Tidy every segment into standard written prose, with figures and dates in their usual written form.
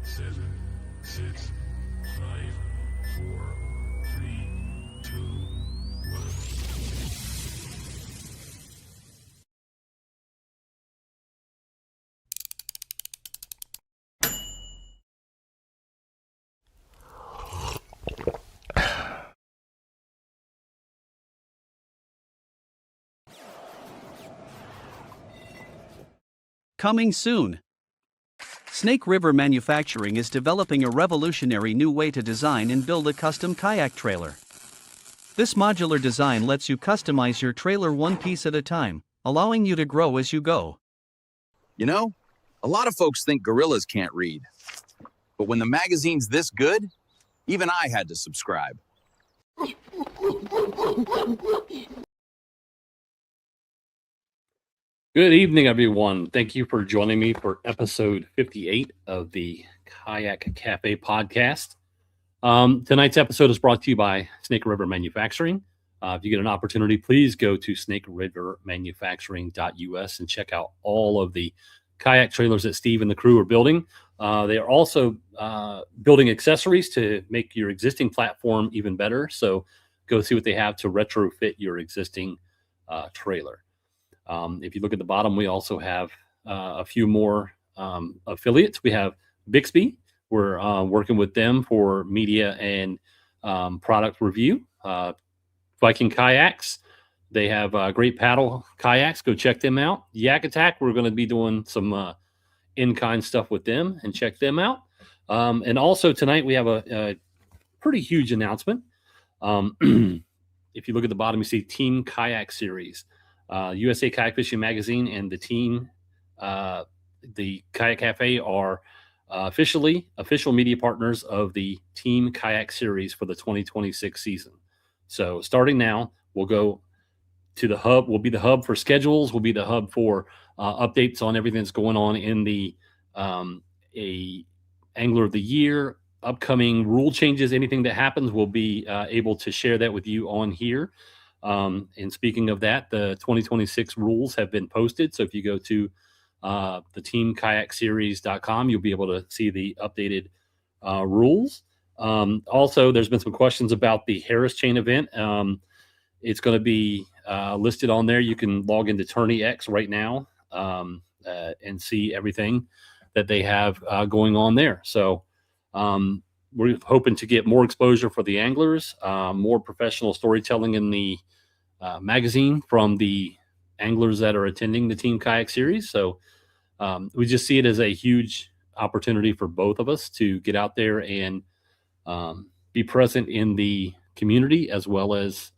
7, 6, 5, 4, 3, 2, 1. Coming soon. Snake River Manufacturing is developing a revolutionary new way to design and build a custom kayak trailer. This modular design lets you customize your trailer one piece at a time, allowing you to grow as you go. You know, a lot of folks think gorillas can't read. But when the magazine's this good, even I had to subscribe. Good evening, everyone. Thank you for joining me for episode 58 of the Kayak Café podcast. Tonight's episode is brought to you by Snake River Manufacturing. If you get an opportunity, please go to snakerivermanufacturing.us and check out all of the kayak trailers that Steve and the crew are building. They are also building accessories to make your existing platform even better. So go see what they have to retrofit your existing trailer. If you look at the bottom, we also have a few more affiliates. We have Bixby. We're working with them for media and product review. Viking Kayaks. They have great paddle kayaks. Go check them out. Yak Attack. We're going to be doing some in-kind stuff with them and check them out. And also tonight we have a pretty huge announcement. If you look at the bottom, you see Team Kayak Series. USA Kayak Fishing Magazine and the team, the Kayak Cafe, are official media partners of the Team Kayak Series for the 2026 season. So starting now, we'll go to the hub. We'll be the hub for schedules. We'll be the hub for updates on everything that's going on in the Angler of the Year, upcoming rule changes, anything that happens. We'll be able to share that with you on here. And speaking of that, the 2026 rules have been posted. So if you go to the teamkayakseries.com, you'll be able to see the updated rules. Also, there's been some questions about the Harris Chain event. It's going to be listed on there. You can log into Tourney X right now and see everything that they have going on there. So we're hoping to get more exposure for the anglers, more professional storytelling in the magazine from the anglers that are attending the Team Kayak Series. So we just see it as a huge opportunity for both of us to get out there and be present in the community, as well as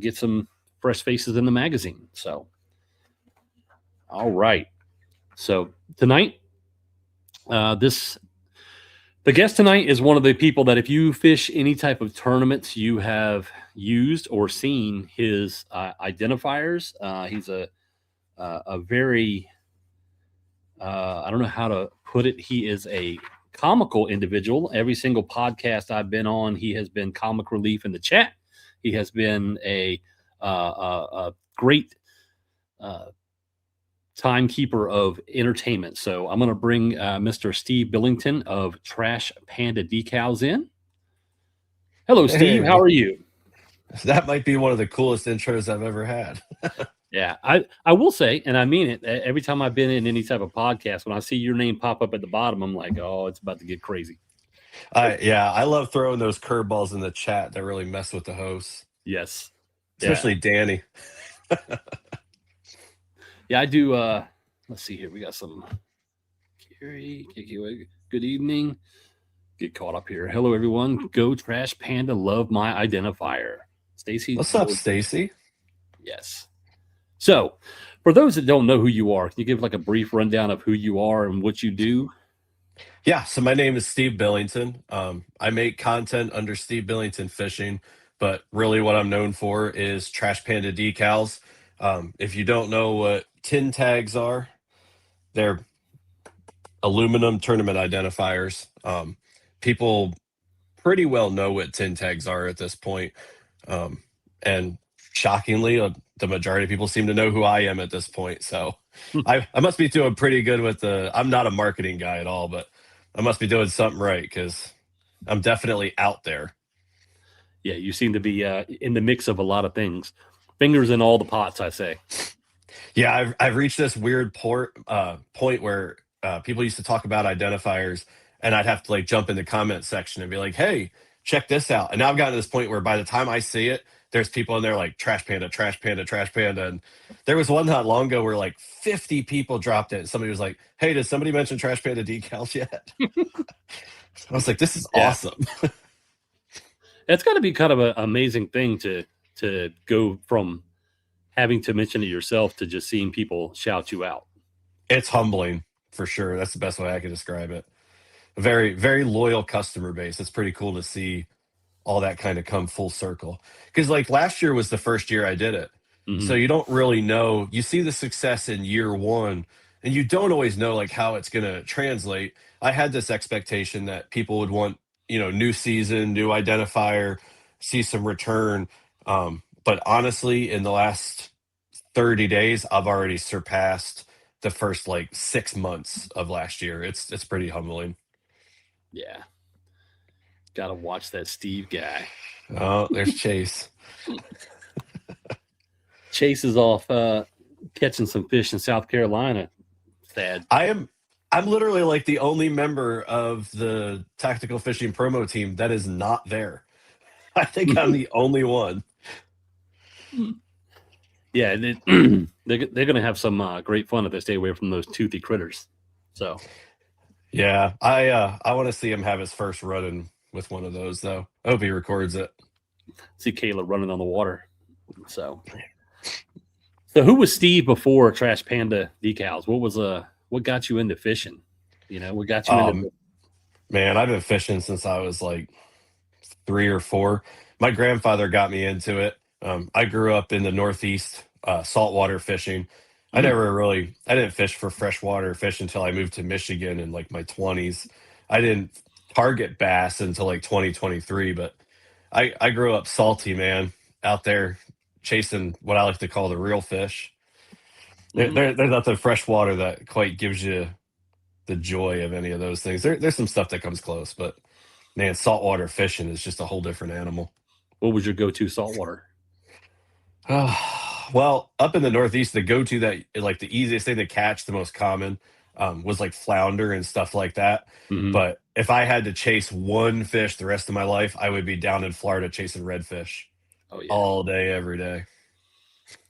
get some fresh faces in the magazine. So, all right. So tonight, the guest tonight is one of the people that if you fish any type of tournaments, you have used or seen his identifiers. He's a very, I don't know how to put it. He is a comical individual. Every single podcast I've been on, he has been comic relief in the chat. He has been a great timekeeper of entertainment. So I'm going to bring Mr. Steve Billington of Trash Panda Decals in. Hello, Steve. Hey, How are you? that might be one of the coolest intros I've ever had. Yeah, I will say, and I mean it, every time I've been in any type of podcast, when I see your name pop up at the bottom, I'm like, oh, it's about to get crazy. Yeah, I love throwing those curveballs in the chat that really mess with the hosts. Yes. Especially Danny. Yeah, I do. Let's see here. We got some Carrie. Good evening. Get caught up here. Hello, everyone. Go Trash Panda. Love my identifier. Stacy. What's up, Stacy? Yes. So, for those that don't know who you are, can you give like a brief rundown of who you are and what you do? Yeah, so my name is Steve Billington. I make content under Steve Billington Fishing, but really what I'm known for is Trash Panda Decals. If you don't know what tin tags are, they're aluminum tournament identifiers. People pretty well know what tin tags are at this point. And shockingly, the majority of people seem to know who I am at this point. So I must be doing pretty good with I'm not a marketing guy at all, but I must be doing something right because I'm definitely out there. Yeah, you seem to be in the mix of a lot of things. Fingers in all the pots, I say. Yeah, I've reached this weird point where people used to talk about identifiers, and I'd have to like jump in the comment section and be like, "Hey, check this out." And now I've gotten to this point where by the time I see it, there's people in there like Trash Panda, Trash Panda, Trash Panda. And there was one not long ago where like 50 people dropped it. And somebody was like, "Hey, did somebody mention Trash Panda decals yet?" I was like, "This is Yeah, awesome." it's got to be kind of an amazing thing to go from having to mention it yourself to just seeing people shout you out. It's humbling for sure. That's the best way I can describe it. A very, very loyal customer base. It's pretty cool to see all that kind of come full circle. Because like last year was the first year I did it. So Hmm. you don't really know. You see the success in year one, and you don't always know like how it's gonna translate. I had this expectation that people would want, new season, new identifier, see some return. But honestly, in the last 30 days, I've already surpassed the first like 6 months of last year. It's pretty humbling. Yeah, got to watch that Steve guy. Oh, there's Chase. Chase is off catching some fish in South Carolina. Sad. I am I'm literally like the only member of the tactical fishing promo team that is not there. I think I'm the only one. Yeah, they're going to have some great fun if they stay away from those toothy critters. So, Yeah, I want to see him have his first run in with one of those though. I hope he records it. see Kayla running on the water. So who was Steve before Trash Panda Decals? What got you into fishing? What got you into? Um, Man, I've been fishing since I was like 3 or 4. My grandfather got me into it. I grew up in the Northeast, saltwater fishing. Mm, I didn't fish for freshwater fish until I moved to Michigan in like my 20s. I didn't target bass until like 2023, but I grew up salty, man, out there chasing what I like to call the real fish. mm. There's nothing freshwater that quite gives you the joy of any of those things. There's some stuff that comes close, but man, saltwater fishing is just a whole different animal. What was your go-to saltwater? Well, up in the Northeast, the go-to that like the easiest thing to catch, the most common, was like flounder and stuff like that. Hmm. But if I had to chase one fish the rest of my life, I would be down in Florida chasing redfish Oh yeah, all day, every day.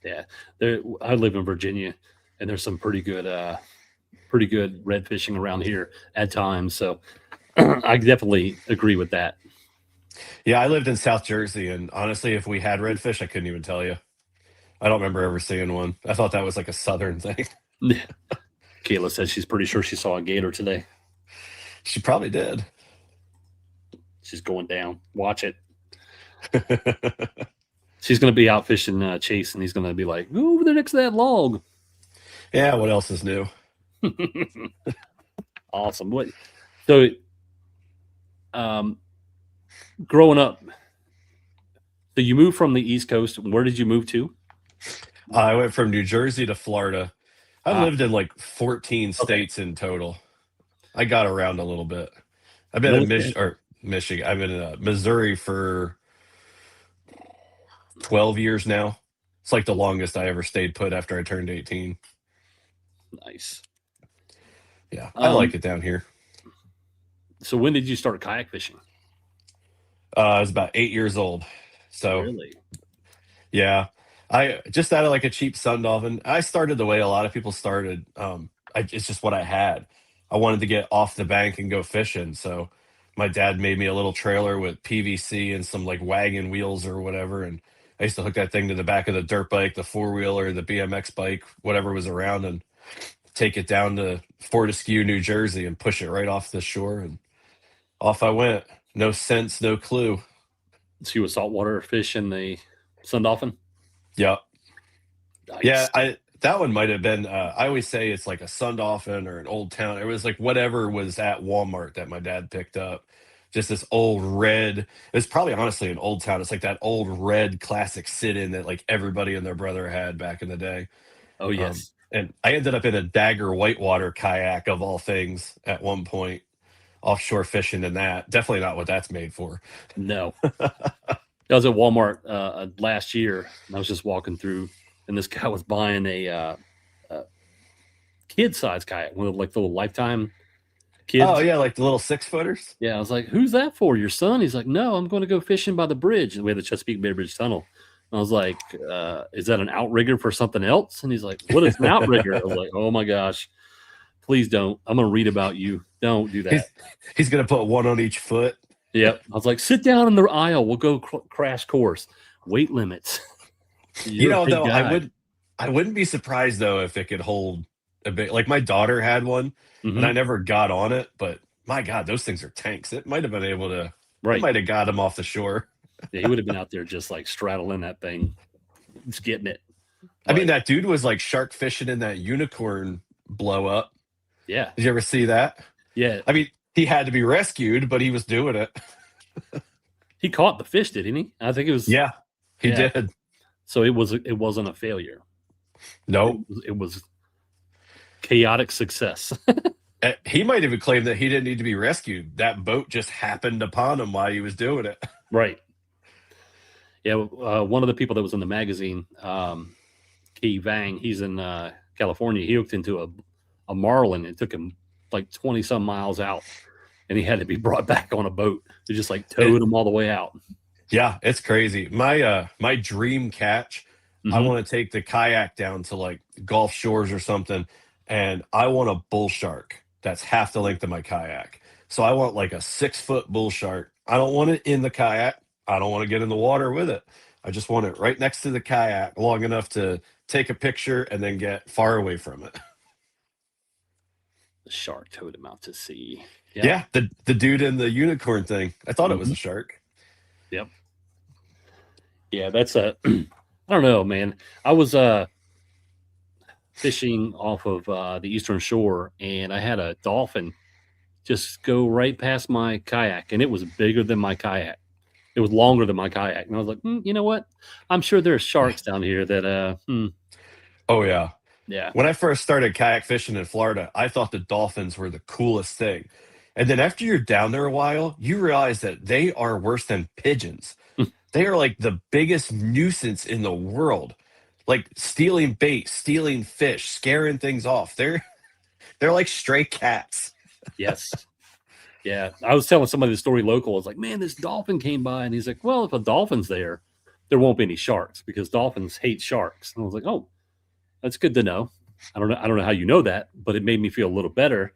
yeah. I live in Virginia, and there's some pretty good red fishing around here at times. So I definitely agree with that. Yeah, I lived in South Jersey, and honestly, if we had redfish, I couldn't even tell you. I don't remember ever seeing one. I thought that was like a southern thing. Kayla says she's pretty sure she saw a gator today. She probably did. She's going down. Watch it. She's going to be out fishing Chase, and he's going to be like, "Go over there next to that log." Yeah, what else is new? Awesome. So, um, growing up, so you moved from the East Coast. Where did you move to? I went from New Jersey to Florida. I've Ah, lived in like 14 okay. states in total. I got around a little bit. I've been No, in Michigan. I've been in Missouri for 12 years now. It's like the longest I ever stayed put after I turned 18. nice. Yeah, I like Um, it down here. so when did you start kayak fishing? I was about 8 years old. So Really? yeah, I just out of like a cheap sun dolphin. I started the way a lot of people started. It's just what I had. I wanted to get off the bank and go fishing. So my dad made me a little trailer with PVC and some like wagon wheels or whatever. And I used to hook that thing to the back of the dirt bike, the four wheeler, the BMX bike, whatever was around, and take it down to Fortescue, New Jersey, and push it right off the shore. And off I went. No sense, no clue. So you were saltwater fish and the sun dolphin? Yep. Yeah, Nice. I that one might have been. I always say it's like a Sun Dolphin or an Old Town. It was like whatever was at Walmart that my dad picked up. Just this old red. It's probably honestly an Old Town. It's like that old red classic sit-in that like everybody and their brother had back in the day. Oh yes. And I ended up in a Dagger whitewater kayak of all things at one point. offshore fishing than that. Definitely not what that's made for. No. I was at Walmart last year, and I was just walking through, and this guy was buying a kid-size kayak, one of like the little Lifetime kids. Oh yeah, like the little 6-footers. Yeah, I was like, "Who's that for? Your son?" He's like, "No, I'm going to go fishing by the bridge." And we had the Chesapeake Bay Bridge Tunnel. And I was like, "Is that an outrigger for something else?" And he's like, "What is an outrigger?" I was like, "Oh my gosh, please don't! I'm going to read about you. Don't do that." He's gonna put one on each foot. Yep. I was like, "Sit down in the aisle. We'll go crash course. Weight limits." You know, though, guy. I wouldn't be surprised though if it could hold a bit. Like my daughter had one, and I never got on it, but my God, those things are tanks. It might have been able to. Right. It might have got him off the shore. Yeah, he would have been out there just like straddling that thing, just getting it. I mean, that dude was like shark fishing in that unicorn blow up. Yeah. Did you ever see that? Yeah. I mean, he had to be rescued, but he was doing it. He caught the fish, didn't he? I think it was. Yeah, he did. So it wasn't a failure. No, it was chaotic success. He might even claim that he didn't need to be rescued. That boat just happened upon him while he was doing it. Right. Yeah. One of the people that was in the magazine, Key Vang, he's in California. He hooked into a marlin. It took him like 20 some miles out, and he had to be brought back on a boat. They just like towed him all the way out. Yeah, it's crazy. My dream catch, I want to take the kayak down to like Gulf Shores or something, and I want a bull shark that's half the length of my kayak. So I want like a 6-foot bull shark. I don't want it in the kayak. I don't want to get in the water with it. I just want it right next to the kayak, long enough to take a picture and then get far away from it. The shark towed him out to sea. Yeah, the dude in the unicorn thing. I thought it was a shark. Yep. Yeah, that's I don't know, man. I was fishing off of the eastern shore, and I had a dolphin just go right past my kayak, and it was bigger than my kayak. It was longer than my kayak, and I was like, you know what? I'm sure there's sharks down here that Oh yeah. Yeah. When I first started kayak fishing in Florida, I thought the dolphins were the coolest thing. And then after you're down there a while, you realize that they are worse than pigeons. They are like the biggest nuisance in the world. Like stealing bait, stealing fish, scaring things off. They're like stray cats. Yes. Yeah. I was telling somebody the story local. I was like, man, this dolphin came by, and he's like, well, if a dolphin's there won't be any sharks because dolphins hate sharks. And I was like, oh, that's good to know. I don't know how you know that, but it made me feel a little better.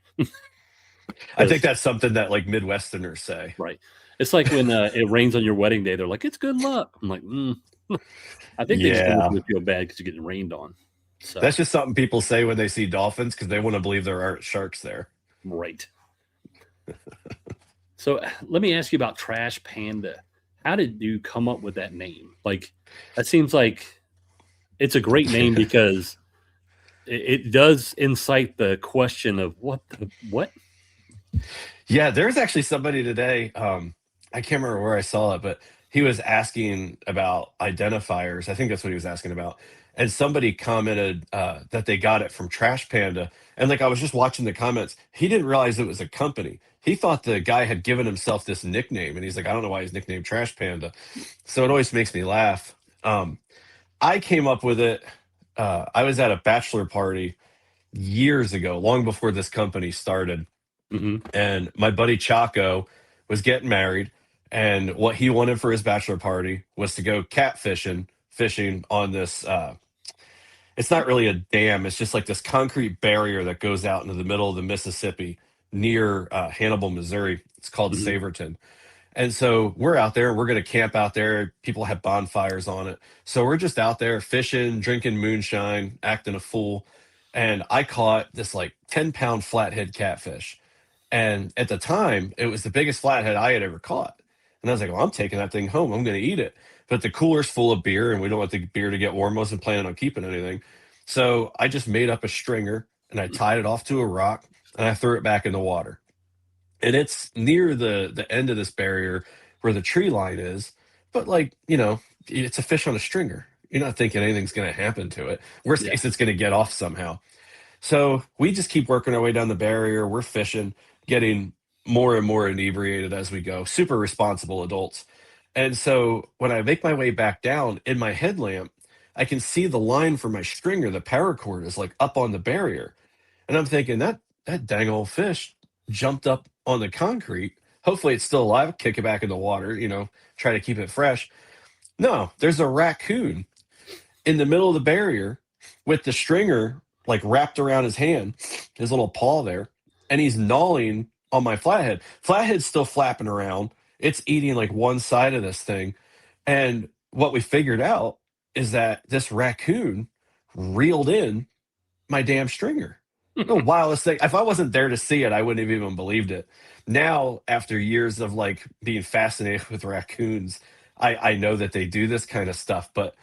I think that's something that like Midwesterners say. Right. It's like when it rains on your wedding day, they're like, it's good luck. I'm like, I think they just want you to feel bad because you're getting rained on. So that's just something people say when they see dolphins because they want to believe there aren't sharks there. Right. So let me ask you about Trash Panda. How did you come up with that name? Like, that seems like it's a great name because it does incite the question of what? Yeah, there's actually somebody today. I can't remember where I saw it, but he was asking about identifiers. I think that's what he was asking about. And somebody commented that they got it from Trash Panda. And like I was just watching the comments, he didn't realize it was a company. He thought the guy had given himself this nickname, and he's like, I don't know why he's nicknamed Trash Panda. So it always makes me laugh. I came up with it. I was at a bachelor party years ago, long before this company started. And my buddy Chaco was getting married, and what he wanted for his bachelor party was to go fishing on this it's not really a dam, it's just like this concrete barrier that goes out into the middle of the Mississippi near Hannibal, Missouri. It's called Saverton. And so we're out there, we're going to camp out there. People have bonfires on it. So we're just out there fishing, drinking moonshine, acting a fool. And I caught this like 10-pound flathead catfish. And at the time, it was the biggest flathead I had ever caught. And I was like, well, I'm taking that thing home. I'm going to eat it. But the cooler's full of beer, and we don't want the beer to get warm. I wasn't planning on keeping anything. So I just made up a stringer, and I tied it off to a rock, and I threw it back in the water. And it's near the end of this barrier where the tree line is. But, like, you know, it's a fish on a stringer. You're not thinking anything's going to happen to it. Worst case, it's going to get off somehow. So we just keep working our way down the barrier. We're fishing, getting more and more inebriated as we go, super responsible adults. And so when I make my way back down in my headlamp, I can see the line for my stringer, the paracord is like up on the barrier. And I'm thinking that dang old fish jumped up on the concrete. Hopefully it's still alive, kick it back in the water, try to keep it fresh. No, there's a raccoon in the middle of the barrier with the stringer like wrapped around his hand, his little paw there, and he's gnawing on my flathead. Flathead's still flapping around. It's eating like one side of this thing. And what we figured out is that this raccoon reeled in my damn stringer. The wildest thing. If I wasn't there to see it, I wouldn't have even believed it. Now, after years of like being fascinated with raccoons, I know that they do this kind of stuff, but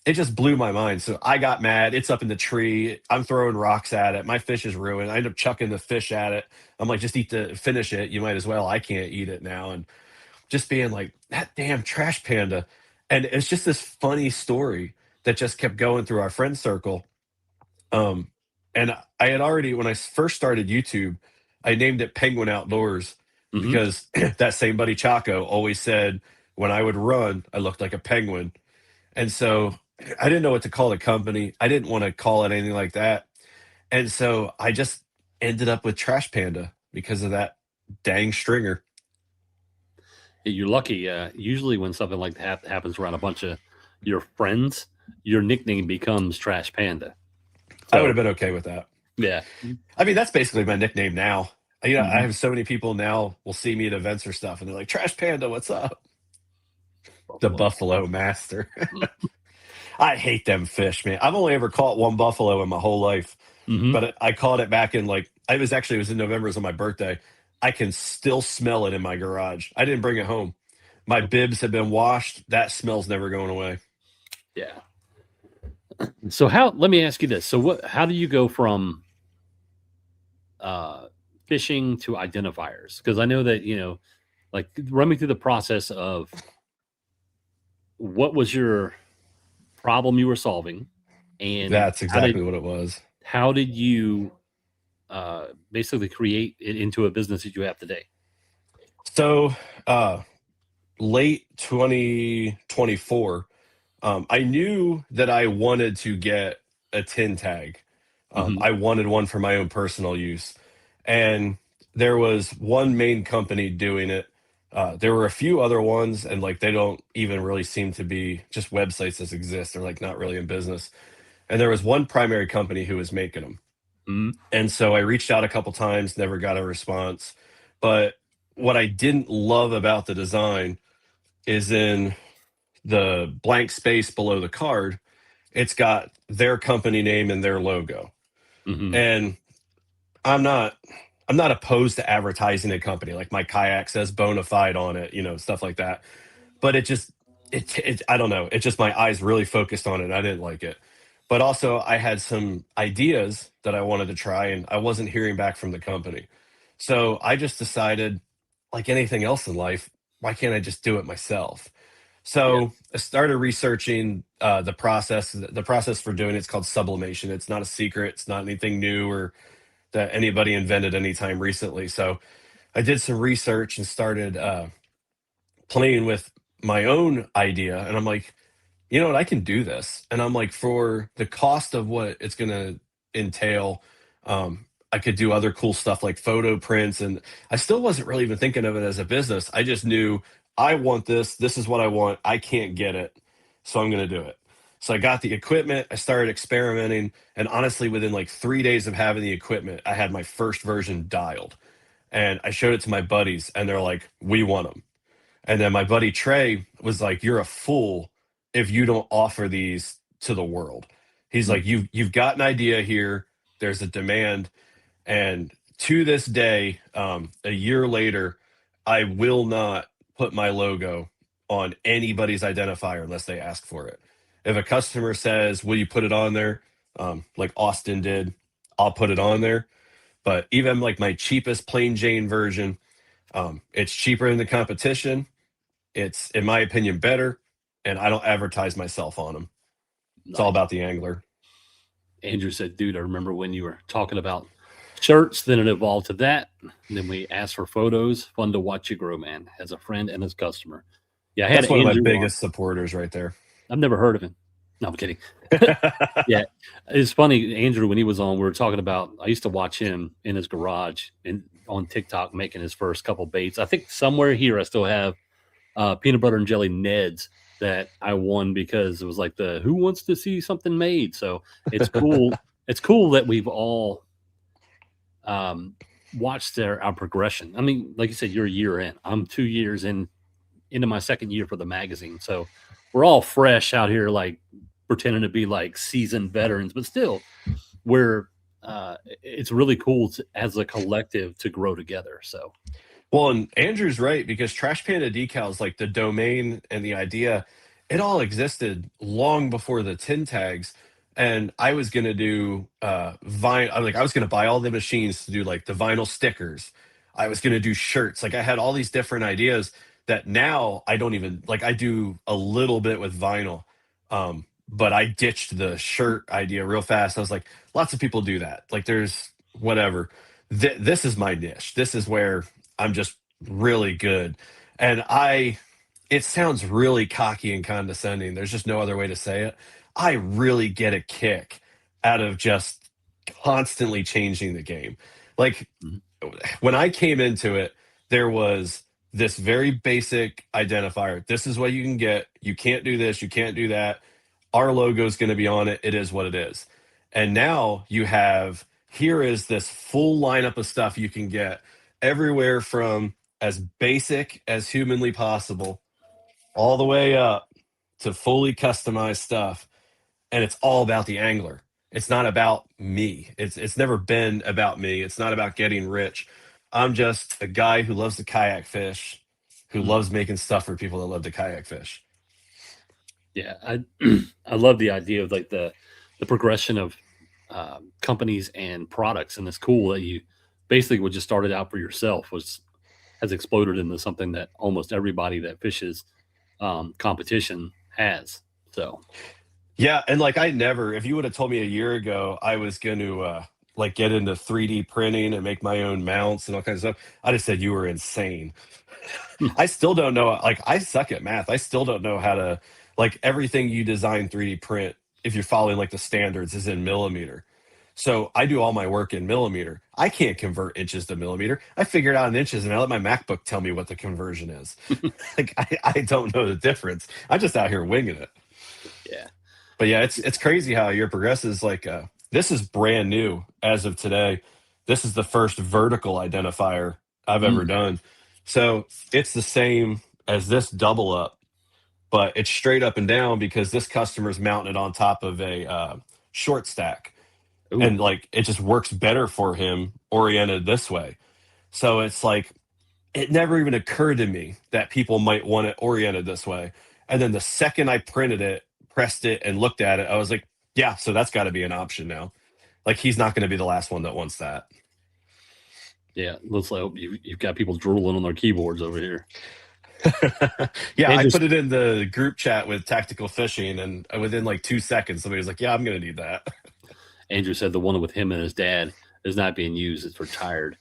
it just blew my mind. So I got mad. It's up in the tree. I'm throwing rocks at it. My fish is ruined. I end up chucking the fish at it. I'm like, just finish it. You might as well. I can't eat it now. And just being like, that damn trash panda. And it's just this funny story that just kept going through our friend circle. And I had already, when I first started YouTube, I named it Penguin Outdoors because that same buddy Chaco always said when I would run, I looked like a penguin. And so I didn't know what to call the company. I didn't want to call it anything like that. And so I just ended up with Trash Panda because of that dang stringer. You're lucky. Usually when something like that happens around a bunch of your friends, your nickname becomes Trash Panda. I would have been okay with that. Yeah. I mean, that's basically my nickname now. I have so many people now will see me at events or stuff and they're like, Trash Panda, what's up? The Buffalo Master. I hate them fish, man. I've only ever caught one buffalo in my whole life, but I caught it back in it was in November, it was on my birthday. I can still smell it in my garage. I didn't bring it home. My bibs have been washed. That smell's never going away. Yeah. So let me ask you this. So how do you go from fishing to identifiers? Because I know that, like run me through the process of what was your problem you were solving, and that's exactly what it was. How did you basically create it into a business that you have today? So late 2024, I knew that I wanted to get a tin tag. I wanted one for my own personal use. And there was one main company doing it. There were a few other ones, and they don't even really seem to be just websites that exist. They're not really in business. And there was one primary company who was making them. And so I reached out a couple times, never got a response. But what I didn't love about the design is in the blank space below the card, it's got their company name and their logo. And I'm not opposed to advertising a company. Like my kayak says bona fide on it, stuff like that. But I don't know. It's just my eyes really focused on it. I didn't like it. But also I had some ideas that I wanted to try and I wasn't hearing back from the company. So I just decided, like anything else in life, why can't I just do it myself? So I started researching the process. The process for doing it's called sublimation. It's not a secret. It's not anything new or that anybody invented anytime recently. So I did some research and started playing with my own idea. And I'm like, you know what, I can do this. And I'm like, for the cost of what it's going to entail, I could do other cool stuff like photo prints. And I still wasn't really even thinking of it as a business. I just knew I want this. This is what I want. I can't get it. So I'm going to do it. So I got the equipment. I started experimenting. And honestly, within 3 days of having the equipment, I had my first version dialed. And I showed it to my buddies and they're like, we want them. And then my buddy Trey was like, you're a fool if you don't offer these to the world. He's like, you've got an idea here. There's a demand. And to this day, a year later, I will not put my logo on anybody's identifier unless they ask for it. If a customer says, will you put it on there? Like Austin did, I'll put it on there. But even my cheapest plain Jane version, it's cheaper than the competition. It's, in my opinion, better. And I don't advertise myself on them. It's all about the angler. Andrew said, dude, I remember when you were talking about shirts. Then it evolved to that. And then we asked for photos. Fun to watch you grow, man, as a friend and as a customer. Yeah, I had That's one of my Andrew on. biggest supporters right there. I've never heard of him. No, I'm kidding. Yeah, it's funny. Andrew, when he was on, we were talking about. I used to watch him in his garage and on TikTok making his first couple baits. I think somewhere here I still have peanut butter and jelly Neds that I won because it was like the who wants to see something made. So it's cool. It's cool that we've all watched our progression. I mean, like you said, you're a year in. I'm 2 years into my second year for the magazine. So we're all fresh out here, like pretending to be like seasoned veterans, but still we're it's really cool as a collective to grow together. So Well, and Andrew's right, because Trash Panda Decals, like the domain and the idea, it all existed long before the tin tags. And I was gonna do vinyl. I was gonna buy all the machines to do like the vinyl stickers. I was gonna do shirts. Like I had all these different ideas that now I don't even like. I do a little bit with vinyl, but I ditched the shirt idea real fast. I was like, lots of people do that. Like there's whatever. This is my niche. This is where I'm just really good. And it sounds really cocky and condescending. There's just no other way to say it. I really get a kick out of just constantly changing the game. Like when I came into it, there was this very basic identifier. This is what you can get. You can't do this. You can't do that. Our logo is going to be on it. It is what it is. And now you have, here is this full lineup of stuff you can get everywhere from as basic as humanly possible all the way up to fully customized stuff. And it's all about the angler. It's not about me. It's never been about me. It's not about getting rich. I'm just a guy who loves to kayak fish, who loves making stuff for people that love to kayak fish. yeah, I love the idea of like the progression of companies and products, and it's cool that you basically what just started out for yourself has exploded into something that almost everybody that fishes competition has. So Yeah, and like if you would have told me a year ago I was going to like get into 3D printing and make my own mounts and all kinds of stuff, I'd have said you were insane. I still don't know. Like I suck at math. I still don't know how to like everything you design 3D print. If you're following like the standards is in millimeter. So I do all my work in millimeter. I can't convert inches to millimeter. I figured out in inches and I let my MacBook tell me what the conversion is. Like I don't know the difference. I'm just out here winging it. yeah, But yeah, it's crazy how your progresses. Like this is brand new as of today. This is the first vertical identifier I've ever done. So it's the same as this double up, but it's straight up and down because this customer's mounting it on top of a short stack. Ooh. And like it just works better for him oriented this way. So it's like it never even occurred to me that people might want it oriented this way. And then the second I printed it, pressed it, and looked at it, I was like, yeah, so that's got to be an option now. Like he's not going to be the last one that wants that. yeah. Looks like you've got people drooling on their keyboards over here. Yeah, And I just- put it in the group chat with Tactical Fishing, and within like 2 seconds, somebody was like, yeah, I'm going to need that. Andrew said the one with him and his dad is not being used. It's retired,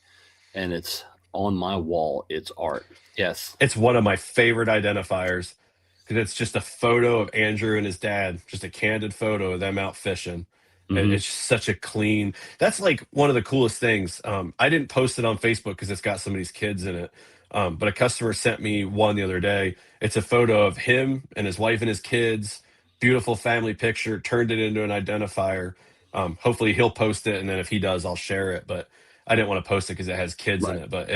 and it's on my wall. It's art. Yes, It's one of my favorite identifiers because it's just a photo of Andrew and his dad, just a candid photo of them out fishing. Mhm. It's such a clean. That's like one of the coolest things. I didn't post it on Facebook because it's got somebody's kids in it. But a customer sent me one the other day. It's a photo of him and his wife and his kids. Beautiful family picture. Turned it into an identifier. Hopefully he'll post it, and then if he does, I'll share it. But I didn't want to post it because it has kids in Right. it. But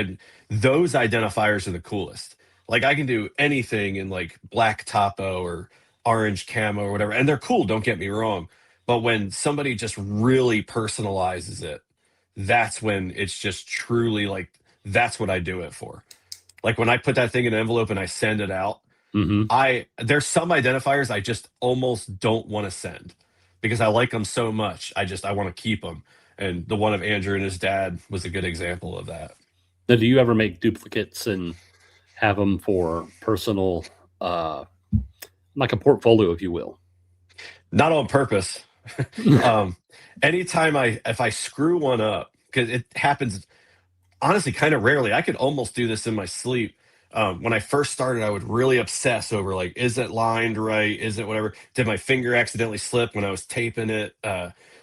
those identifiers are the coolest. Like I can do anything in like black topo or orange camo or whatever, and they're cool. Don't get me wrong. But when somebody just really personalizes it, that's when it's just truly like that's what I do it for. Like when I put that thing in an envelope and I send it out, there's some identifiers I just almost don't want to send because I like them so much. I want to keep them. And the one of Andrew and his dad was a good example of that. Now, do you ever make duplicates and have them for personal, like a portfolio, if you will? Not on purpose. Anytime if I screw one up, because it happens honestly kind of rarely. I could almost do this in my sleep. When I first started, I would really obsess over like, is it lined right? Is it whatever? Did my finger accidentally slip when I was taping it?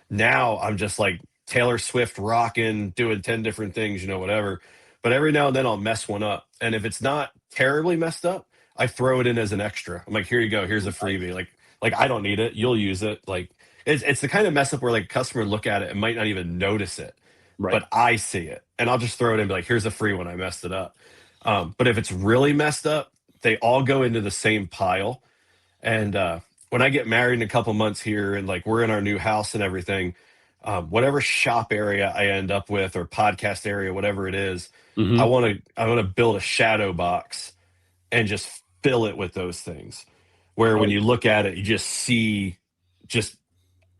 Now I'm just like Taylor Swift rocking, doing 10 different things, whatever. But every now and then I'll mess one up. And if it's not terribly messed up, I throw it in as an extra. I'm like, here you go. Here's a freebie. Like I don't need it. You'll use it. Like it's the kind of mess up where like a customer look at it and might not even notice it, Right. but I see it and I'll just throw it in and be like, here's a free one. I messed it up. But if it's really messed up, they all go into the same pile. And when I get married in a couple months here and like we're in our new house and everything, whatever shop area I end up with or podcast area, whatever it is, Mm-hmm. I want to build a shadow box and just fill it with those things. Where when you look at it, you just see just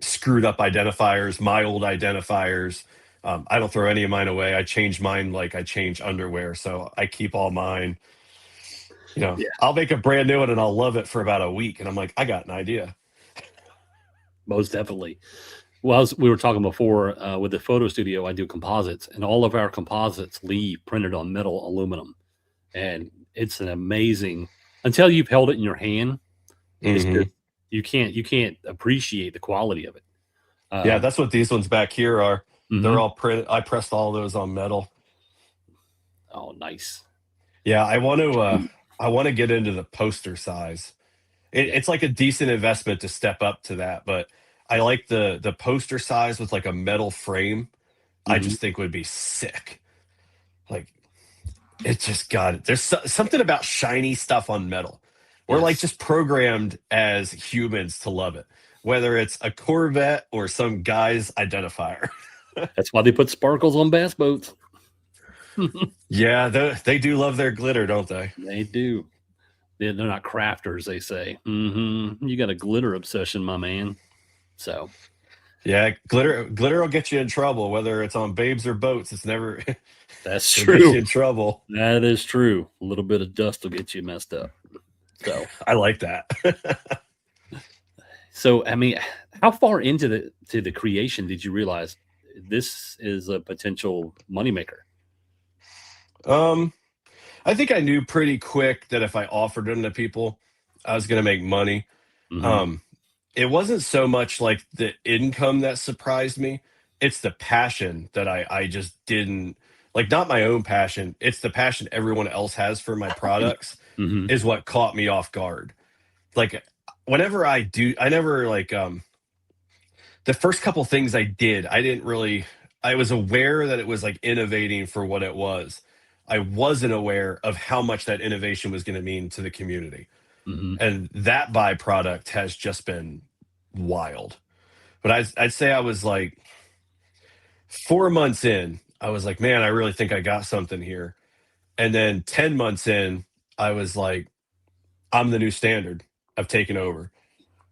screwed up identifiers, my old identifiers. I don't throw any of mine away. I change mine like I change underwear. So I keep all mine. Yeah. I'll make a brand new one and I'll love it for about a week. And I'm like, I got an idea. Most definitely. Well, we were talking before with the photo studio, I do composites, and all of our composites leave printed on metal aluminum. And it's an amazing, until you've held it in your hand, it's Mhm. just, you can't appreciate the quality of it. Yeah, that's what these ones back here are. They're Mhm. all printed. I pressed all those on metal. Oh, nice. Yeah, I want to get into the poster size. It's like a decent investment to step up to that, but I like the poster size with like a metal frame. I Mhm. just think would be sick. Like it just got it. There's something about shiny stuff on metal. We're like Yes. just programmed as humans to love it, whether it's a Corvette or some guy's identifier. That's why they put sparkles on bass boats. Yeah, they do love their glitter, don't they? They do. They're not crafters, they say. You got a glitter obsession, my man. So Yeah, glitter will get you in trouble, whether it's on babes or boats. It's never that's it'll get true. you in trouble. That is true. A little bit of dust will get you messed up. I like that. So I mean, how far into the creation did you realize this is a potential moneymaker? I think I knew pretty quick that if I offered them to people, I was going to make money. Mhm. Um, it wasn't so much like the income that surprised me. It's the passion that I just didn't like, not my own passion. It's the passion everyone else has for my products Mhm. is what caught me off guard. Like whenever I never like, the first couple things I did, I was aware that it was like innovating for what it was. I wasn't aware of how much that innovation was going to mean to the community. Mhm. And that byproduct has just been wild. But I'd say I was like 4 months in, I was like, man, I really think I got something here. And then 10 months in, I was like, I'm the new standard. I've taken over.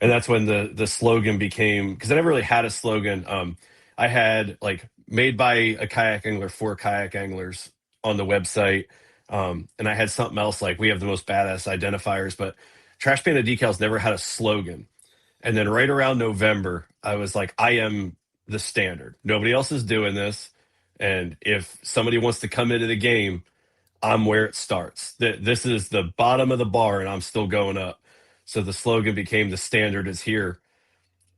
And that's when the slogan became, because I never really had a slogan. I had like made by a kayak angler for kayak anglers on the website. And I had something else like we have the most badass identifiers, but Trash Panda Decals never had a slogan. And then right around November, I was like, I am the standard. Nobody else is doing this. And if somebody wants to come into the game, I'm where it starts. This is the bottom of the bar, and I'm still going up. So the slogan became the standard is here.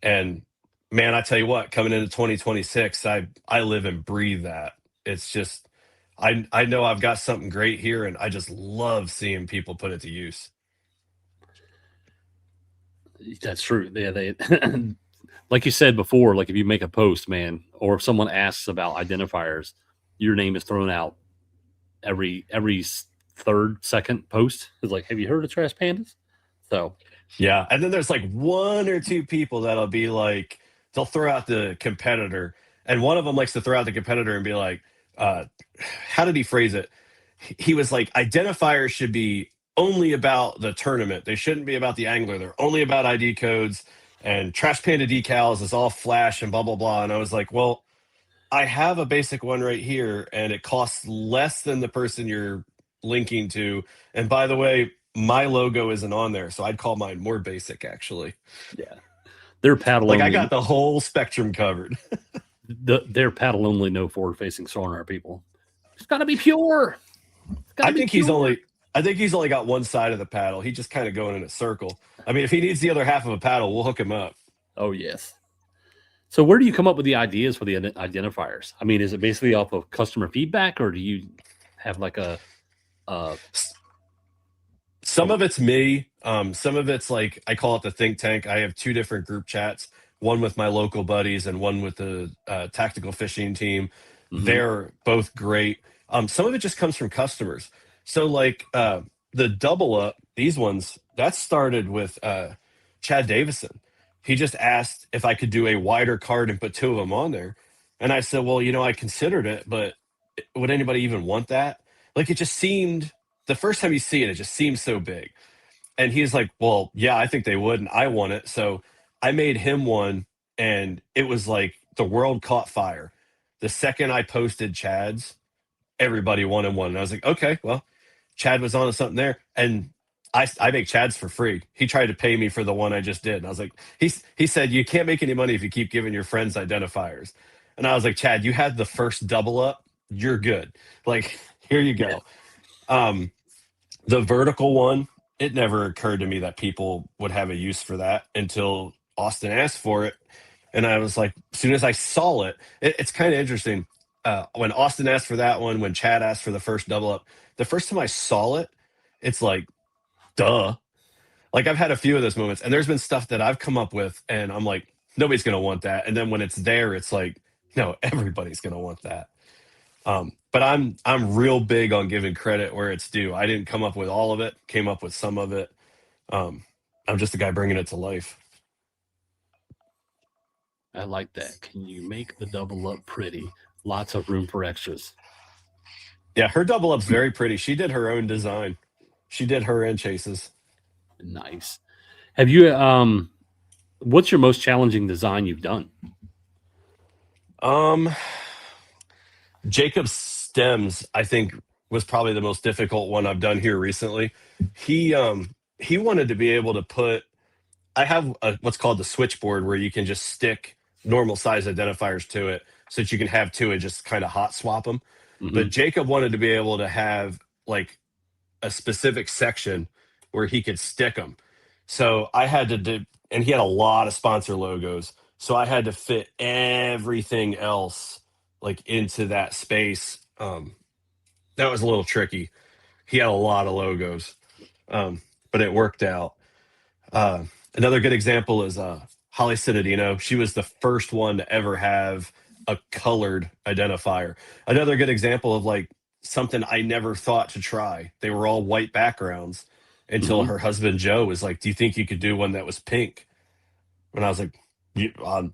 And man, I tell you what, coming into 2026, I live and breathe that. It's just I know I've got something great here, and I just love seeing people put it to use. That's true. Yeah, they like you said before, like if you make a post, man, or if someone asks about identifiers, your name is thrown out every third, second post. It's like, have you heard of Trash Pandas? So Yeah. And then there's like one or two people that'll be like, they'll throw out the competitor. And one of them likes to throw out the competitor and be like, uh, how did he phrase it? He was like, identifiers should be only about the tournament. They shouldn't be about the angler. They're only about ID codes. And Trash Panda Decals is all flash and blah, blah, blah. And I was like, well, I have a basic one right here, and it costs less than the person you're linking to. And by the way, my logo isn't on there, so I'd call mine more basic, actually. yeah, they're Like paddling I the got the whole spectrum covered. Their paddle only no forward facing sonar, people. It's got to be pure. I think he's only got one side of the paddle. He's just kind of going in a circle. I mean, if he needs the other half of a paddle, we'll hook him up. Oh, yes. So where do you come up with the ideas for the identifiers? I mean, is it basically off of customer feedback, or do you have like some of it's me. Some of it's like, I call it the think tank. I have 2 different group chats, one with my local buddies and one with the tactical fishing team. Mhm. They're both great. Some of it just comes from customers. So like the double up, these ones, that started with Chad Davison. He just asked if I could do a wider card and put 2 of them on there. And I said, well, I considered it, but would anybody even want that? Like, it just seemed, the first time you see it, it just seems so big. And he's like, well, yeah, I think they would, and I want it. So I made him one, and it was like the world caught fire. The second I posted Chad's, everybody wanted one. And I was like, okay, well, Chad was on to something there. And I make Chad's for free. He tried to pay me for the one I just did. And I was like, he said, you can't make any money if you keep giving your friends identifiers. And I was like, Chad, you had the first double up. You're good. Like, here you go. The vertical one, it never occurred to me that people would have a use for that until Austin asked for it. And I was like, as soon as I saw it, it's kind of interesting. When Austin asked for that one, when Chad asked for the first double up, the first time I saw it, it's like, duh. Like, I've had a few of those moments, and there's been stuff that I've come up with, and I'm like, nobody's going to want that. And then when it's there, it's like, no, everybody's going to want that. But I'm real big on giving credit where it's due. I didn't come up with all of it, came up with some of it. I'm just the guy bringing it to life. I like that. Can you make the double up pretty? Lots of room for extras. Yeah, her double up's very pretty. She did her own design. She did her end chases. Nice. Have you what's your most challenging design you've done? Jacob's stems, I think, was probably the most difficult one I've done here recently. He wanted to be able to put, I have what's called the switchboard, where you can just stick normal size identifiers to it so that you can have 2 and just kind of hot swap them. Mm-hmm. But Jacob wanted to be able to have like a specific section where he could stick them. So I had to do, and he had a lot of sponsor logos. So I had to fit everything else like into that space. That was a little tricky. He had a lot of logos, but it worked out. Another good example is Holly Citadino. She was the first one to ever have a colored identifier. Another good example of like something I never thought to try. They were all white backgrounds until her husband Joe was like, do you think you could do one that was pink? And I was like,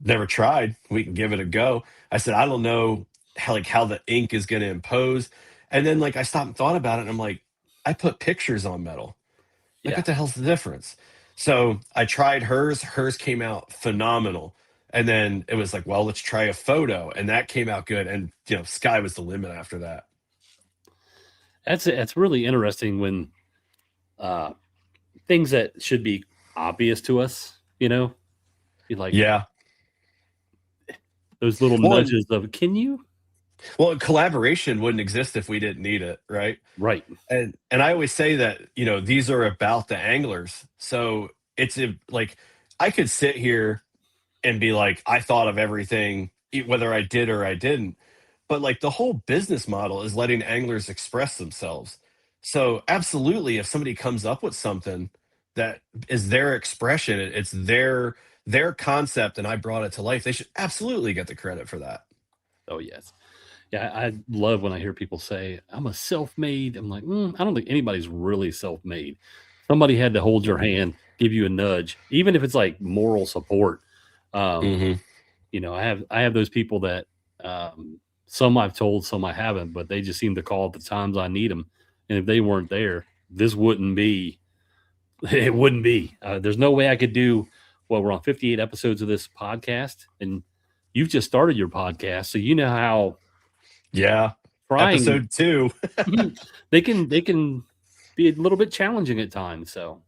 never tried. We can give it a go. I said, I don't know how the ink is going to impose. And then like I stopped and thought about it, and I'm like, I put pictures on metal. Like, what the hell's the difference? So I tried hers. Hers came out phenomenal. And then it was like, well, let's try a photo. And that came out good. And, sky was the limit after that. That's really interesting when things that should be obvious to us, be like, yeah, those little nudges of, can you? Well, collaboration wouldn't exist if we didn't need it, right? Right. And I always say that, these are about the anglers. So it's like, I could sit here and be like, I thought of everything, whether I did or I didn't. But like the whole business model is letting anglers express themselves. So absolutely, if somebody comes up with something that is their expression, it's their concept, and I brought it to life, they should absolutely get the credit for that. Oh, yes. Yeah, I love when I hear people say, I'm a self-made. I'm like, I don't think anybody's really self-made. Somebody had to hold your hand, give you a nudge, even if it's like moral support. I have those people that some I've told, some I haven't, but they just seem to call at the times I need them. And if they weren't there, this wouldn't be. It wouldn't be. There's no way I could do. Well, we're on 58 episodes of this podcast, and you've just started your podcast, so you know how. Yeah, trying, episode 2. they can be a little bit challenging at times. So,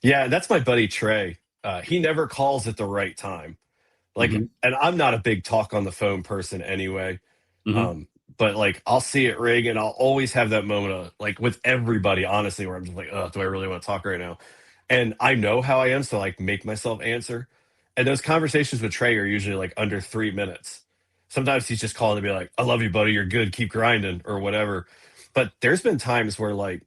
yeah, that's my buddy Trey. He never calls at the right time. Like, Hmm. and I'm not a big talk on the phone person anyway. Hmm. Um, but like I'll see it ring and I'll always have that moment of like with everybody, honestly, where I'm just like, oh, do I really want to talk right now? And I know how I am, so like make myself answer. And those conversations with Trey are usually like under 3 minutes. Sometimes he's just calling to be like, I love you, buddy, you're good, keep grinding, or whatever. But there's been times where like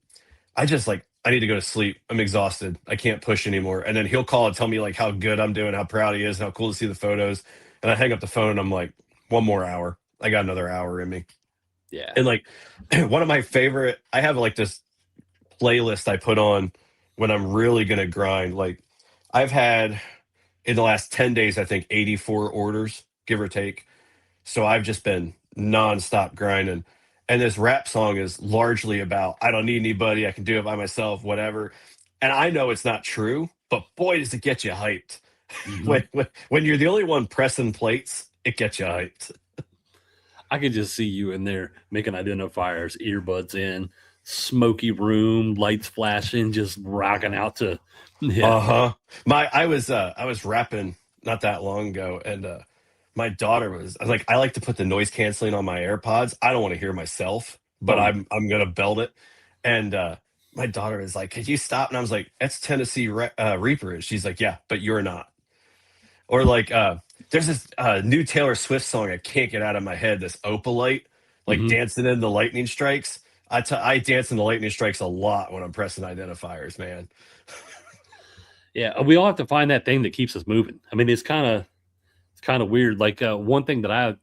I just like I need to go to sleep. I'm exhausted. I can't push anymore. And then he'll call and tell me like how good I'm doing, how proud he is, and how cool to see the photos. And I hang up the phone and I'm like, one more hour. I got another hour in me. Yeah. And like one of my favorite, I have like this playlist I put on when I'm really gonna grind. Like I've had in the last 10 days, I think 84 orders, give or take. So I've just been nonstop grinding. And this rap song is largely about I don't need anybody, I can do it by myself, whatever. And I know it's not true, but boy, does it get you hyped. Hmm. When you're the only one pressing plates, it gets you hyped. I could just see you in there making identifiers, earbuds in, smoky room, lights flashing, just rocking out to, yeah. Uh-huh. I was rapping not that long ago, and my daughter was I was like, I like to put the noise canceling on my AirPods. I don't want to hear myself, but Oh, yeah. I'm gonna belt it. And my daughter is like, could you stop? And I was like, that's Tennessee Reaper. And she's like, yeah, but you're not. Or like there's this new Taylor Swift song I can't get out of my head, this Opalite, like Hmm. dancing in the lightning strikes. I dance in the lightning strikes a lot when I'm pressing identifiers, man. Yeah. We all have to find that thing that keeps us moving. I mean, it's kind of weird. Like one thing that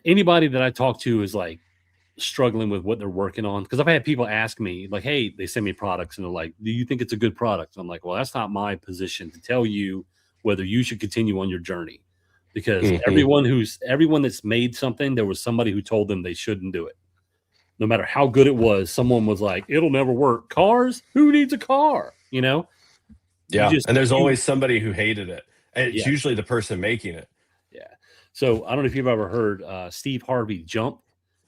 anybody that I talk to is like struggling with what they're working on. Cause I've had people ask me like, hey, they send me products and they're like, do you think it's a good product? I'm like, well, that's not my position to tell you whether you should continue on your journey. Because Hmm. everyone that's made something, there was somebody who told them they shouldn't do it. No matter how good it was, someone was like, it'll never work. Cars? Who needs a car? You Yeah, just and there's you always somebody who hated it. And it's yeah, usually the person making it. yeah. So I don't know if you've ever heard Steve Harvey jump.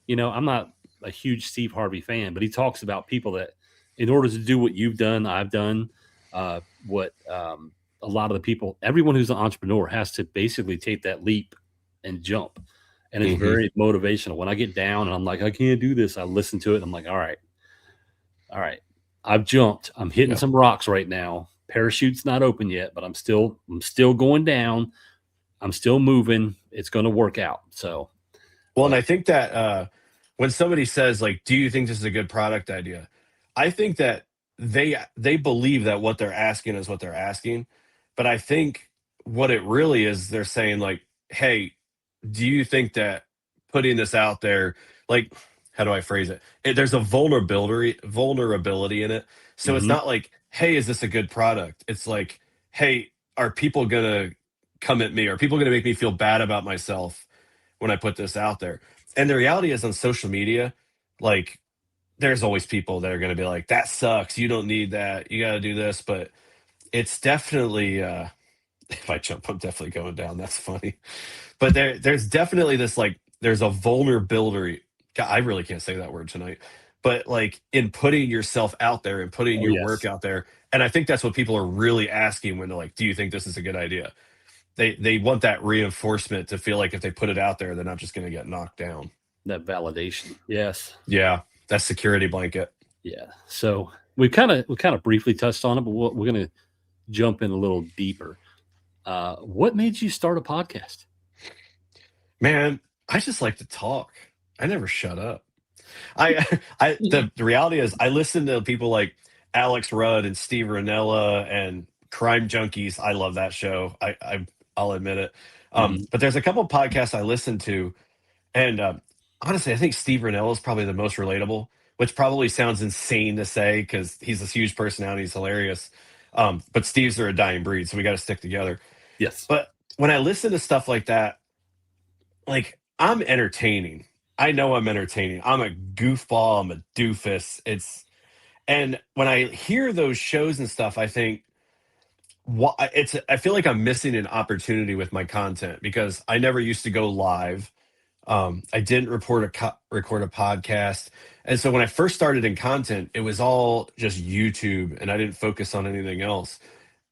I'm not a huge Steve Harvey fan, but he talks about people that, in order to do what you've done, I've done, what a lot of the people, everyone who's an entrepreneur has to basically take that leap and jump. And it's Hmm. very motivational. When I get down and I'm like, I can't do this, I listen to it. And I'm like, all right, I've jumped. I'm hitting Yeah. some rocks right now. Parachute's not open yet, but I'm still going down. I'm still moving. It's going to work out. So, Well, and but I think that when somebody says like, "Do you think this is a good product idea?" I think that they believe that what they're asking is what they're asking, but I think what it really is, they're saying like, "Hey, do you think that putting this out there, like, how do I phrase it? There's a vulnerability in it, so it's mhm. not like, "Hey, is this a good product?" It's like, "Hey, are people gonna come at me? Are people gonna make me feel bad about myself?" when I put this out there. And the reality is on social media, like there's always people that are going to be like, that sucks. You don't need that. You got to do this. But it's definitely, if I jump, I'm definitely going down. That's funny. But there's definitely this like, there's a vulnerability. God, I really can't say that word tonight. But like in putting yourself out there and putting Oh your work yes, out there. And I think that's what people are really asking when they're like, do you think this is a good idea? They want that reinforcement to feel like if they put it out there, they're not just going to get knocked down. that validation. Yes, Yeah, that security blanket. yeah. So we kind of briefly touched on it, but we're going to jump in a little deeper. What made you start a podcast? Man, I just like to talk. I never shut up. I the reality is I listen to people like Alex Rudd and Steve Ranella and Crime Junkies. I love that show. I'll admit it. Mhm. But there's a couple podcasts I listen to, and honestly, I think Steve Ranella is probably the most relatable, which probably sounds insane to say because he's this huge personality. He's hilarious. But Steve's are a dying breed, so we got to stick together. Yes. But when I listen to stuff like that, like I'm entertaining. I know I'm entertaining. I'm a goofball. I'm a doofus. And when I hear those shows and stuff, I think what it's. I feel like I'm missing an opportunity with my content because I never used to go live. I didn't record a podcast, and so when I first started in content, it was all just YouTube, and I didn't focus on anything else.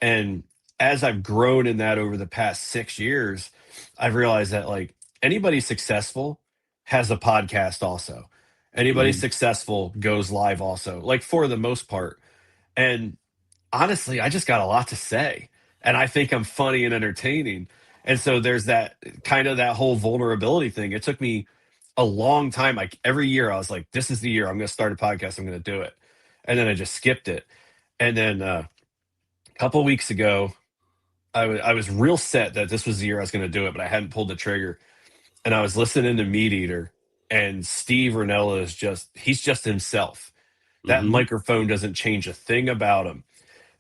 And as I've grown in that over the past 6 years, I've realized that like anybody successful has a podcast also. Anybody Mhm. successful goes live also, like for the most part. And honestly, I just got a lot to say. And I think I'm funny and entertaining. And so there's that kind of that whole vulnerability thing. It took me a long time. Like every year I was like, this is the year I'm going to start a podcast. I'm going to do it. And then I just skipped it. And then a couple weeks ago, I was real set that this was the year I was going to do it, but I hadn't pulled the trigger. And I was listening to Meat Eater, and Steve Ranella is he's just himself. That Mhm. microphone doesn't change a thing about him.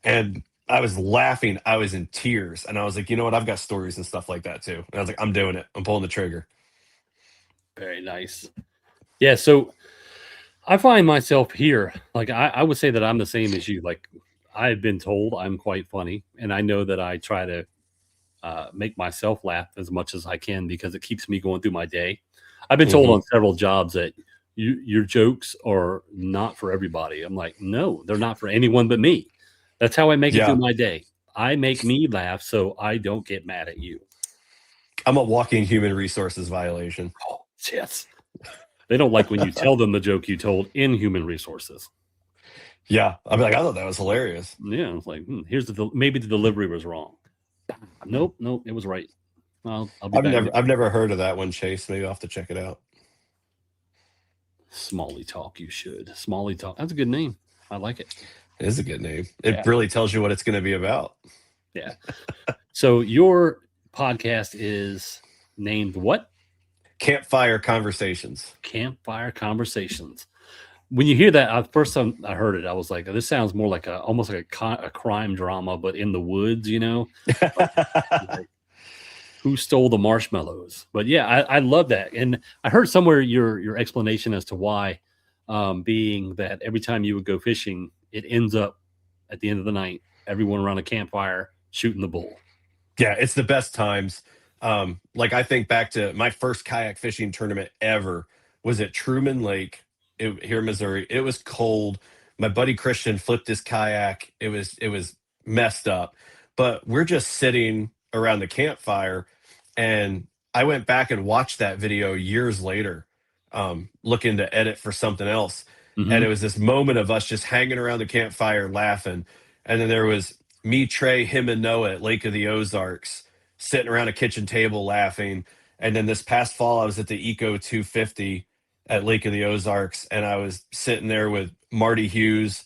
And I was laughing. I was in tears. And I was like, you know what? I've got stories and stuff like that too. And I was like, I'm doing it. I'm pulling the trigger. Very nice. Yeah. So I find myself here, like I would say that I'm the same as you. Like I've been told I'm quite funny, and I know that I try to make myself laugh as much as I can because it keeps me going through my day. I've been told Hmm. on several jobs that your jokes are not for everybody. I'm like, no, they're not for anyone but me. That's how I make it through Yeah. my day. I make me laugh so I don't get mad at you. I'm a walking human resources violation. Oh, yes. They don't like when you tell them the joke you told in human resources. Yeah. I'm like, I thought that was hilarious. Yeah, it's like, here's maybe the delivery was wrong. Nope, it was right. I'll be back. I've never heard of that one, Chase. Maybe I'll have to check it out. Smalley Talk, you should. Smalley Talk. That's a good name. I like it. It is a good name. It Yeah. really tells you what it's going to be about. Yeah. So your podcast is named what? Campfire Conversations. Campfire Conversations. When you hear that, first time I heard it, I was like, this sounds more like almost like a crime drama, but in the woods, you know? Like, who stole the marshmallows? But yeah, I love that. And I heard somewhere your explanation as to why, being that every time you would go fishing, it ends up at the end of the night, everyone around a campfire shooting the bull. Yeah, it's the best times. Like I think back to my first kayak fishing tournament ever was at Truman Lake here in Missouri. It was cold. My buddy Christian flipped his kayak. It was messed up. But we're just sitting around the campfire, and I went back and watched that video years later, looking to edit for something else. And Mm-hmm. it was this moment of us just hanging around the campfire laughing. And then there was me, Trey, him, and Noah at Lake of the Ozarks sitting around a kitchen table laughing. And then this past fall, I was at the Eco 250 at Lake of the Ozarks, and I was sitting there with Marty Hughes.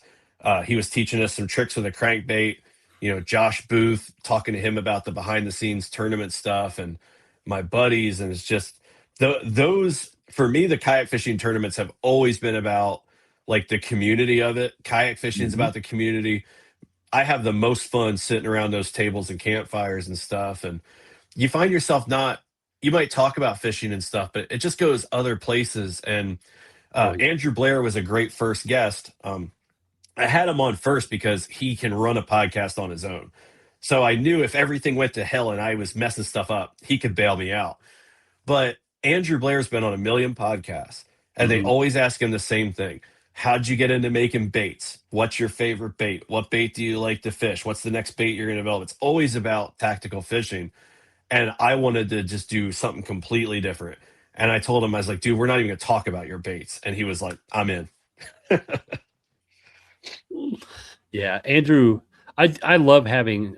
He was teaching us some tricks with a crankbait. You know, Josh Booth, talking to him about the behind the scenes tournament stuff, and my buddies. And it's just those, for me, the kayak fishing tournaments have always been about like the community of it. Kayak fishing is Mm-hmm. about the community. I have the most fun sitting around those tables and campfires and stuff. And you find yourself you might talk about fishing and stuff, but it just goes other places. And Oh, yeah. Andrew Blair was a great first guest. I had him on first because he can run a podcast on his own. So I knew if everything went to hell and I was messing stuff up, he could bail me out. But Andrew Blair's been on a million podcasts, and they Mm-hmm. always ask him the same thing. How'd you get into making baits? What's your favorite bait? What bait do you like to fish? What's the next bait you're going to develop? It's always about tactical fishing. And I wanted to just do something completely different. And I told him, I was like, dude, we're not even going to talk about your baits. And he was like, I'm in. Yeah, Andrew, I love having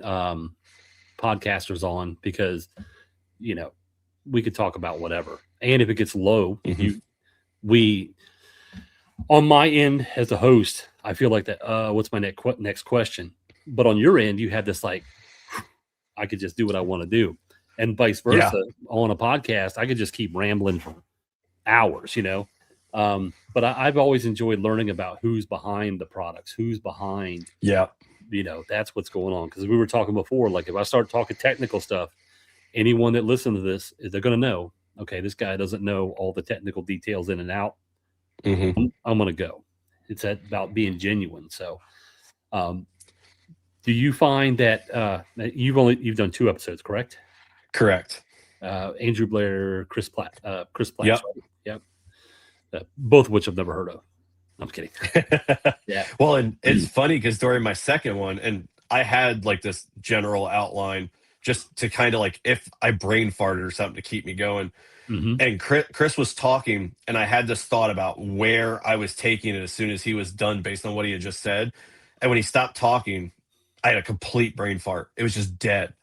podcasters on because we could talk about whatever, and if it gets low, Mhm. we on my end as a host, I feel like that. What's my next question? But on your end, you have this like, I could just do what I want to do, and vice versa. On a podcast, I could just keep rambling for hours, But I've always enjoyed learning about who's behind the products, who's behind, Yeah. that's what's going on. Because we were talking before, like if I start talking technical stuff, anyone that listens to this, they're going to know, okay, this guy doesn't know all the technical details in and out. Mm-hmm. I'm going to go. It's about being genuine. So, do you find that you've done 2 episodes, correct? Correct. Andrew Blair, Chris Platt. Yep. Right? Yep. Both of which I've never heard of. I'm kidding. Yeah. Well, and it's funny because during my second one, and I had like this general outline just to kind of like if I brain farted or something to keep me going. Hmm. And Chris was talking, and I had this thought about where I was taking it as soon as he was done based on what he had just said. And when he stopped talking, I had a complete brain fart. It was just dead.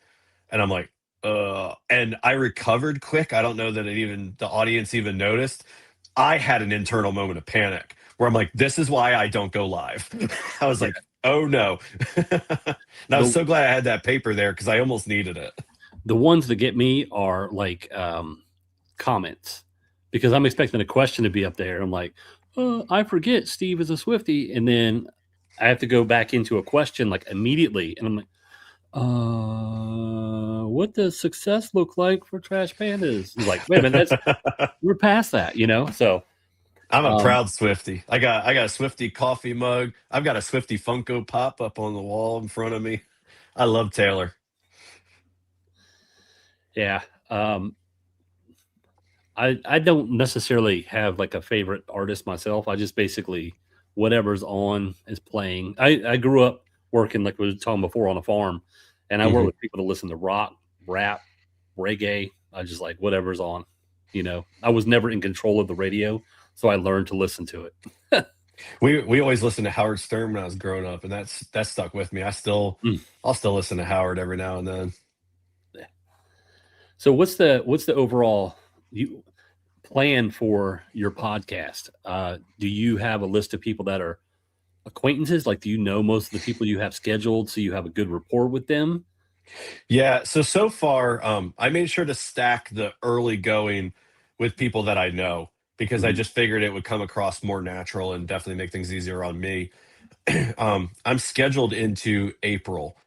And I'm like, and I recovered quick. I don't know that the audience even noticed. I had an internal moment of panic where I'm like, this is why I don't go live. I was Yeah. like, oh no. And I was The so glad I had that paper there because I almost needed it. the ones that get me are like comments, because I'm expecting a question to be up there. I'm like, I forget Steve is a Swiftie, and then I have to go back into a question like immediately, and I'm like, what does success look like for Trash Pandas? It's like, wait a minute, we're past that, you know. So, I'm a um, proud Swiftie. I got a Swiftie coffee mug. I've got a Swiftie Funko Pop up on the wall in front of me. I love Taylor. yeah, um, I don't necessarily have like a favorite artist myself. I just basically whatever's on is playing. I grew up working, like we were talking before, on a farm, and I work Mhm. with people to listen to rock, rap, reggae. I just like whatever's on. You know, I was never in control of the radio, so I learned to listen to it. We always listened to Howard Stern when I was growing up, and that stuck with me. Mm. I'll still listen to Howard every now and then. So what's the overall you plan for your podcast? Do you have a list of people that are acquaintances? Like, do you know most of the people you have scheduled, so you have a good rapport with them? Yeah, so far, I made sure to stack the early going with people that I know because I Mhm. just figured it would come across more natural and definitely make things easier on me. I'm scheduled into April,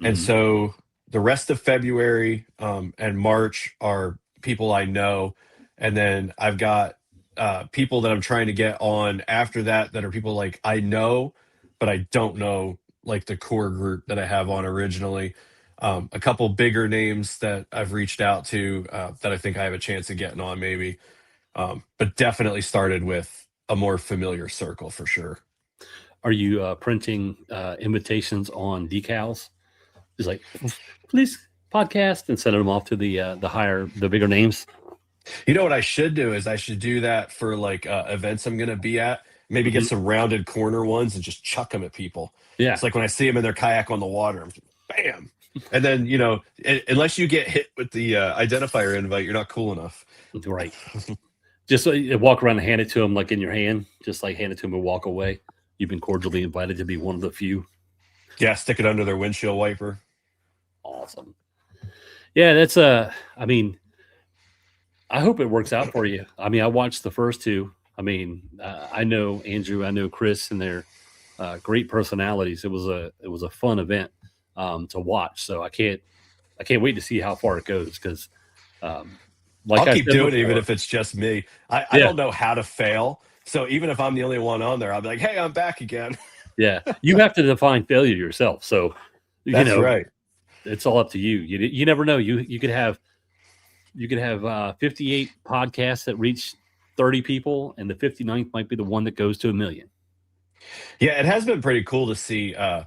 and Mhm. so the rest of February and March are people I know, and then I've got people that I'm trying to get on after that that are people like I know, but I don't know like the core group that I have on originally. A couple bigger names that I've reached out to that I think I have a chance of getting on maybe, but definitely started with a more familiar circle for sure. Are you printing invitations on decals? Just like, please podcast, and sending them off to the bigger names. You know what I should do is I should do that for like events I'm going to be at. Maybe get Mhm. some rounded corner ones and just chuck them at people. Yeah, It's like when I see them in their kayak on the water, I'm just, bam. And then unless you get hit with the identifier invite, you're not cool enough. right. Just so you walk around and hand it to them, like in your hand, just like hand it to them and walk away. You've been cordially invited to be one of the few. Yeah, stick it under their windshield wiper. Awesome. Yeah, that's I mean, I hope it works out for you. I mean, I watched the first two. I mean, I know Andrew, I know Chris, and they're great personalities. It was a fun event to watch. So I can't wait to see how far it goes, because um, like I'll I keep said doing it even before, if it's just me. I yeah, don't know how to fail. So even if I'm the only one on there, I'll be like, hey, I'm back again. yeah, you have to define failure yourself. So you That's know, right. it's all up to you. You never know. You could have 58 podcasts that reach 30 people, and the 59th might be the one that goes to a million. Yeah, it has been pretty cool to see. I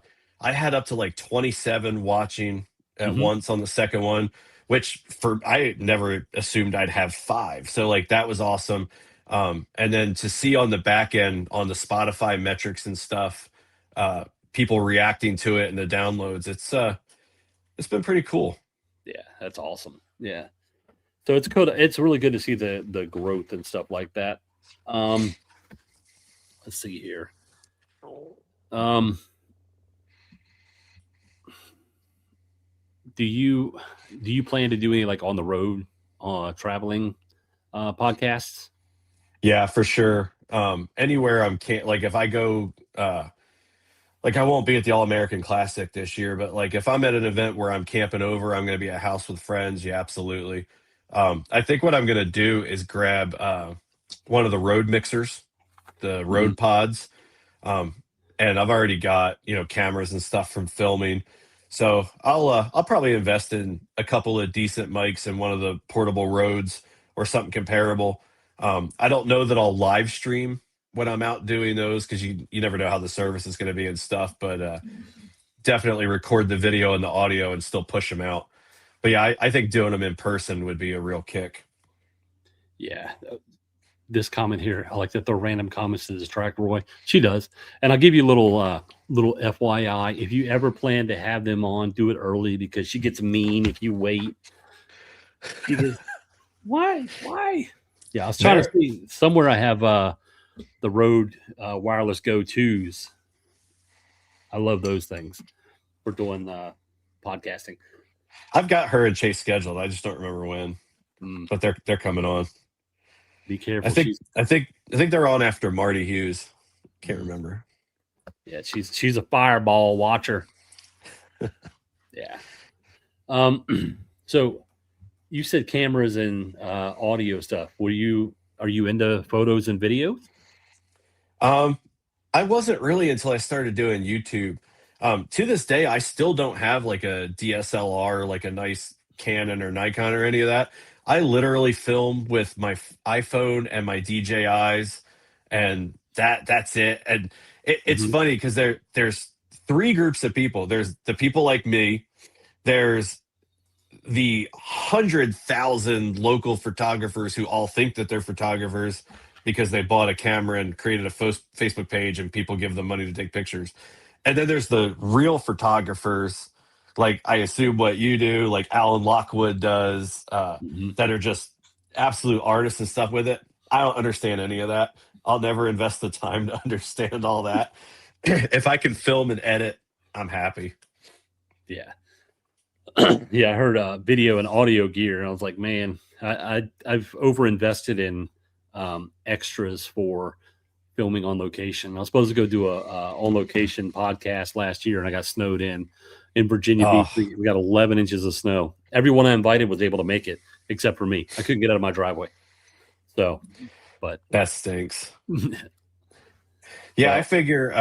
had up to like 27 watching at Hmm. once on the second one, which for I never assumed I'd have five. So like that was awesome. And then to see on the back end on the Spotify metrics and stuff, people reacting to it and the downloads, it's been pretty cool. Yeah, that's awesome. Yeah. So it's good. It's really good to see the growth and stuff like that. Um, let's see here. Um, do you do you plan to do any like on the road traveling podcasts? Yeah, for sure. Anywhere I'm can't like if I go like I won't be at the All American Classic this year, but like if I'm at an event where I'm camping over, I'm going to be at a house with friends. Yeah, absolutely. I think what I'm going to do is grab one of the road mixers, the Mhm. road pods, um, and I've already got cameras and stuff from filming. So I'll probably invest in a couple of decent mics and one of the portable roads or something comparable. I don't know that I'll live stream when I'm out doing those because you never know how the service is going to be and stuff. But definitely record the video and the audio and still push them out. But yeah, I think doing them in person would be a real kick. Yeah. This comment here, I like to throw random comments to distract Roy. She does. And I'll give you a little FYI. If you ever plan to have them on, do it early because she gets mean if you wait. She goes, why? Yeah, I was trying to see somewhere I have the Rode wireless Go 2s. I love those things for doing podcasting. I've got her and Chase scheduled. I just don't remember when. But they're coming on. Be careful. I think they're on after Marty Hughes. Can't remember. Yeah, she's a fireball watcher. Yeah. So you said cameras and audio stuff. Are you into photos and videos? I wasn't really until I started doing YouTube. To this day, I still don't have like a DSLR, like a nice Canon or Nikon or any of that. I literally film with my iPhone and my DJIs, and that's it. And it's funny because there's three groups of people. There's the people like me. There's the 100,000 local photographers who all think that they're photographers because they bought a camera and created a Facebook page and people give them money to take pictures. And then there's the real photographers, like I assume what you do, like Alan Lockwood does, that are just absolute artists and stuff with it. I don't understand any of that. I'll never invest the time to understand all that. If I can film and edit, I'm happy. Yeah. Yeah, I heard video and audio gear, and I was like, man, I've overinvested in extras for filming on location. I was supposed to go do a on location podcast last year, and I got snowed in Virginia Beach. We got 11 inches of snow. Everyone I invited was able to make it, except for me. I couldn't get out of my driveway. So, but that stinks. Yeah, I figure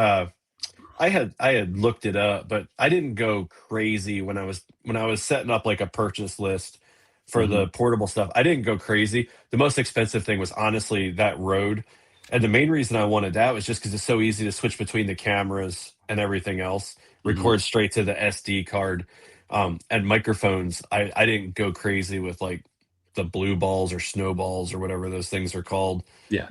I had looked it up, but I didn't go crazy when I was setting up like a purchase list for the portable stuff. I didn't go crazy. The most expensive thing was honestly that Rode. And the main reason I wanted that was just because it's so easy to switch between the cameras and everything else, record straight to the SD card, and microphones. I didn't go crazy with like the blue balls or snowballs or whatever those things are called. Yeah.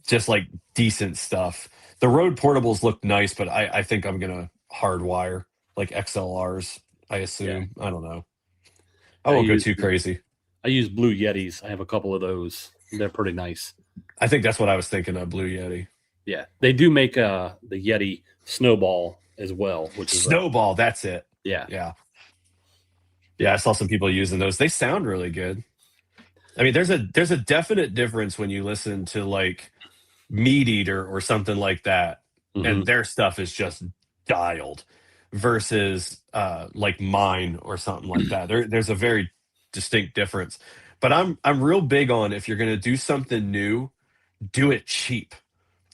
Just like decent stuff. The Rode portables look nice, but I think I'm going to hardwire like XLRs, I assume. Yeah. I don't know. I won't go too crazy. I use Blue Yetis. I have a couple of those. They're pretty nice. I think that's what I was thinking of, Blue Yeti. Yeah. They do make the Yeti Snowball as well, which is Snowball, that's it. Yeah. Yeah. Yeah, I saw some people using those. They sound really good. I mean, there's a definite difference when you listen to like Meat Eater or something like that, and their stuff is just dialed versus like mine or something like that. There's a very distinct difference. But I'm real big on, if you're going to do something new, do it cheap.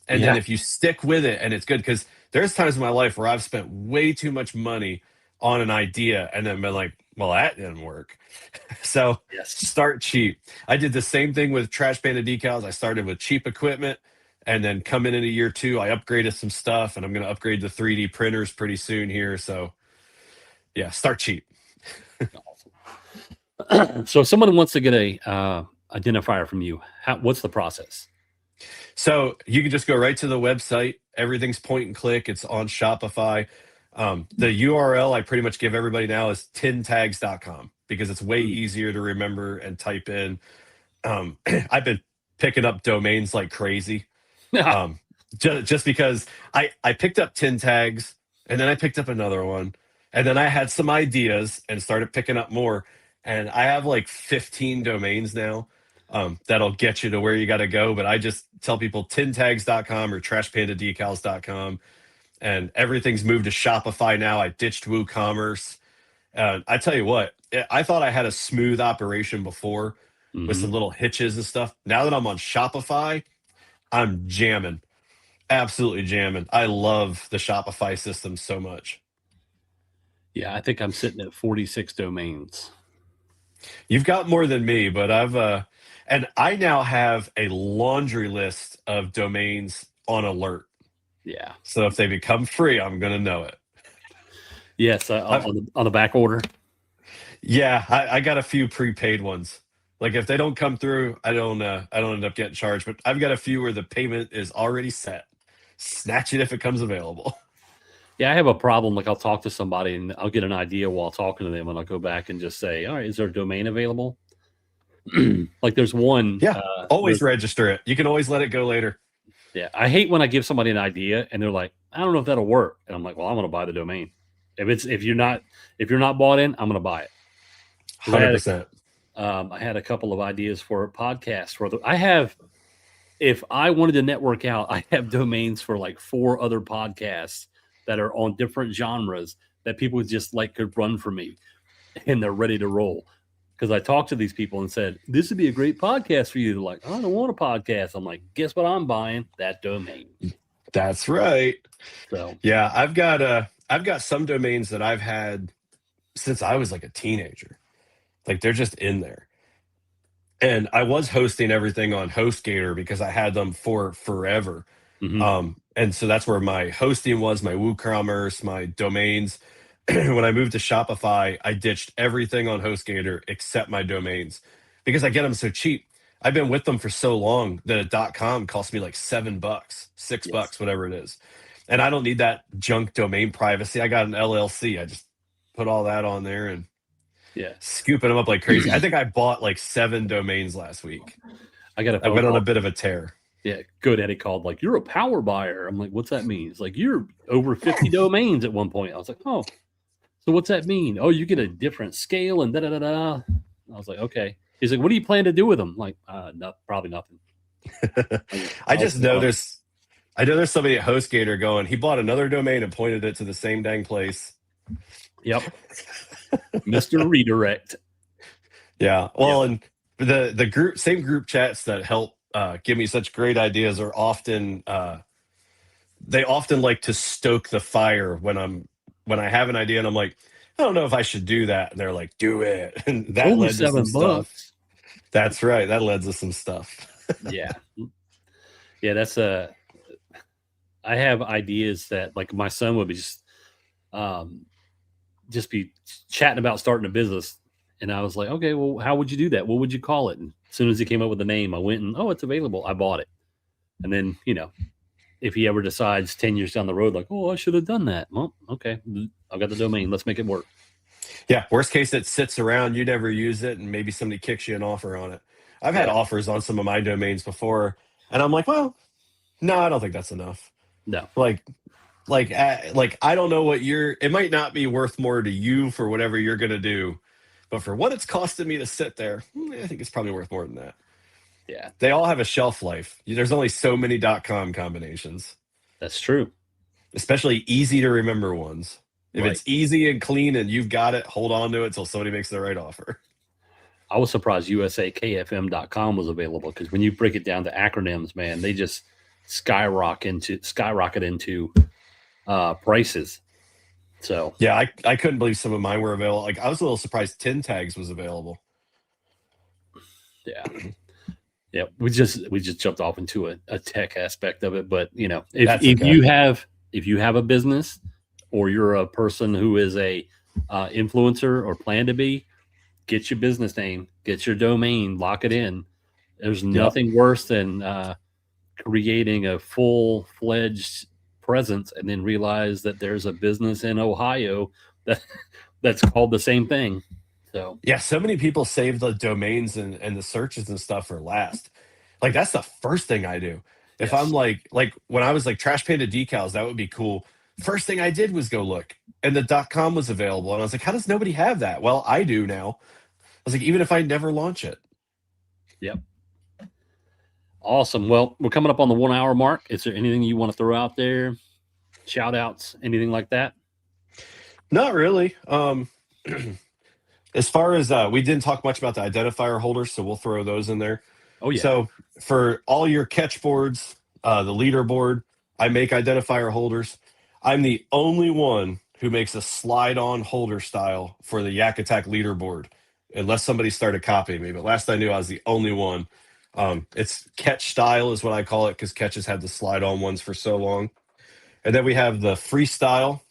And then if you stick with it and it's good, because there's times in my life where I've spent way too much money on an idea and then been like, well, that didn't work. So start cheap. I did the same thing with Trash Panda Decals. I started with cheap equipment, and then coming into year 2, I upgraded some stuff, and I'm going to upgrade the 3D printers pretty soon here. So yeah, start cheap. So if someone wants to get a identifier from you, what's the process? So you can just go right to the website. Everything's point and click. It's on Shopify. The URL I pretty much give everybody now is tintags.com because it's way easier to remember and type in. I've been picking up domains like crazy. Just because I picked up Tin Tags, and then I picked up another one, and then I had some ideas and started picking up more. And I have like 15 domains now that'll get you to where you got to go. But I just tell people tintags.com or trashpandadecals.com. And everything's moved to Shopify now. I ditched WooCommerce. I tell you what, I thought I had a smooth operation before with some little hitches and stuff. Now that I'm on Shopify, I'm jamming. Absolutely jamming. I love the Shopify system so much. Yeah, I think I'm sitting at 46 domains. You've got more than me, but and I now have a laundry list of domains on alert. Yeah. So if they become free, I'm going to know it. Yes, on the back order. Yeah, I got a few prepaid ones. Like if they don't come through, I don't end up getting charged. But I've got a few where the payment is already set. Snatch it if it comes available. Yeah, I have a problem. Like I'll talk to somebody and I'll get an idea while talking to them, and I'll go back and just say, "All right, is there a domain available?" Like there's one. Yeah, always register it. You can always let it go later. Yeah, I hate when I give somebody an idea and they're like, "I don't know if that'll work," and I'm like, "Well, I'm going to buy the domain. If you're not bought in, I'm going to buy it." 100%. I had a couple of ideas for podcasts. If I wanted to network out, I have domains for like 4 other podcasts that are on different genres that people just like could run for me, and they're ready to roll. Because I talked to these people and said, this would be a great podcast for you. They're like, I don't want a podcast. I'm like, guess what I'm buying? That domain. That's right. So yeah, I've got some domains that I've had since I was like a teenager. Like they're just in there. And I was hosting everything on HostGator because I had them for forever. And so that's where my hosting was, my WooCommerce, my domains. When I moved to Shopify, I ditched everything on HostGator except my domains because I get them so cheap. I've been with them for so long that a .com costs me like $7, $6, whatever it is. And I don't need that junk domain privacy. I got an LLC. I just put all that on there and scooping them up like crazy. I think I bought like 7 domains last week. I went on a bit of a tear. Yeah, GoDaddy called like, you're a power buyer. I'm like, what's that mean? It's like, you're over 50 domains at one point. I was like, oh, so what's that mean? Oh, you get a different scale and da-da-da-da. I was like, okay. He's like, what do you plan to do with them? I'm like, no, probably nothing. I know there's somebody at HostGator going, he bought another domain and pointed it to the same dang place. Yep. Mr. Redirect. Yeah. Well, and the same group chats that help give me such great ideas are often they often like to stoke the fire when I have an idea and I'm like, I don't know if I should do that. And they're like, do it. And that led to some stuff. That's right. That led to some stuff. Yeah. Yeah, that's I have ideas that like my son would be just be chatting about starting a business. And I was like, okay, well, how would you do that? What would you call it? And as soon as he came up with the name, I went and, oh, it's available. I bought it. And then, if he ever decides 10 years down the road, like, oh, I should have done that. Well, okay, I've got the domain. Let's make it work. Yeah. Worst case, it sits around. You never use it. And maybe somebody kicks you an offer on it. I've had offers on some of my domains before. And I'm like, well, no, I don't think that's enough. No. Like I don't know it might not be worth more to you for whatever you're going to do, but for what it's costing me to sit there, I think it's probably worth more than that. Yeah. They all have a shelf life. There's only so many .com combinations. That's true. Especially easy to remember ones. If it's easy and clean and you've got it, hold on to it till somebody makes the right offer. I was surprised usakfm.com was available because when you break it down to acronyms, man, they just skyrocket into prices. So yeah, I couldn't believe some of mine were available. Like I was a little surprised 10 tags was available. Yeah. Yeah. We just jumped off into a tech aspect of it. But if you have a business or you're a person who is a influencer or plan to be, get your business name, get your domain, lock it in. There's nothing worse than creating a full-fledged presence and then realize that there's a business in Ohio that's called the same thing. So yeah, so many people save the domains and the searches and stuff for last. Like that's the first thing I do. If I'm like when I was like Trash Panda Decals, that would be cool. First thing I did was go look, and the .com was available, and I was like, how does nobody have that? Well, I do now. I was like, even if I never launch it. Yep. Awesome. Well, we're coming up on the 1 hour mark. Is there anything you want to throw out there? Shout outs, anything like that? Not really. As far as we didn't talk much about the identifier holders, so we'll throw those in there. Oh yeah. So for all your catch boards, the leaderboard, I make identifier holders. I'm the only one who makes a slide-on holder style for the Yak Attack leaderboard, unless somebody started copying me. But last I knew, I was the only one. It's catch style is what I call it because catches had the slide-on ones for so long. And then we have the freestyle,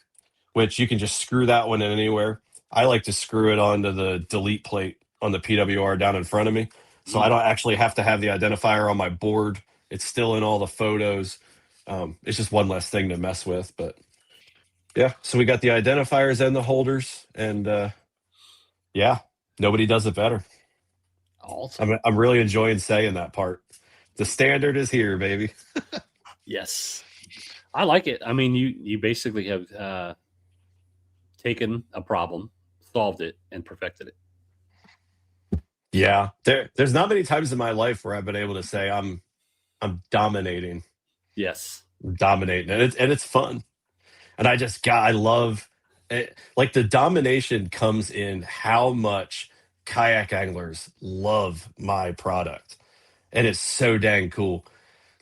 which you can just screw that one in anywhere. I like to screw it onto the delete plate on the PWR down in front of me. So I don't actually have to have the identifier on my board. It's still in all the photos. It's just one less thing to mess with. But yeah, so we got the identifiers and the holders. And yeah, nobody does it better. Awesome. I'm really enjoying saying that part. The standard is here, baby. Yes. I like it. I mean, you basically have taken a problem, solved it, and perfected it. Yeah, there's not many times in my life where I've been able to say I'm dominating, Yes. dominating, and it's fun. And I love it. Like the domination comes in how much kayak anglers love my product, and it's so dang cool.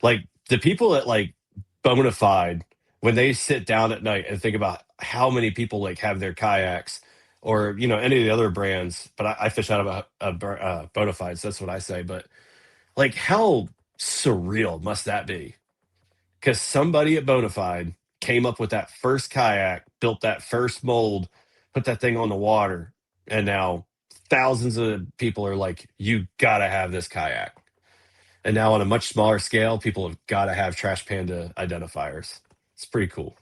Like the people at like Bonafide, when they sit down at night and think about how many people like have their kayaks, or any of the other brands, but I fish out of a Bonafide, so that's what I say. But like, how surreal must that be? Because somebody at Bonafide came up with that first kayak, built that first mold, put that thing on the water, and now thousands of people are like, you gotta have this kayak. And now on a much smaller scale, people have got to have Trash Panda identifiers. It's pretty cool.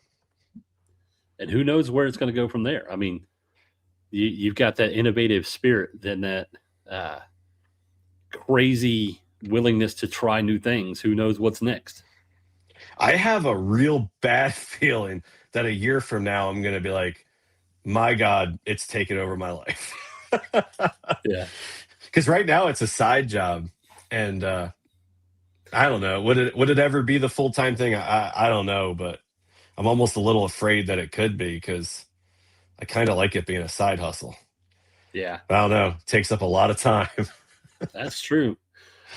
And who knows where it's going to go from there? I mean, you've got that innovative spirit, then that crazy willingness to try new things. Who knows what's next? I have a real bad feeling that a year from now, I'm going to be like, my God, it's taken over my life. Yeah. Because right now it's a side job. And I don't know. Would it ever be the full-time thing? I don't know, but I'm almost a little afraid that it could be, because I kind of like it being a side hustle. Yeah. I don't know. It takes up a lot of time. That's true.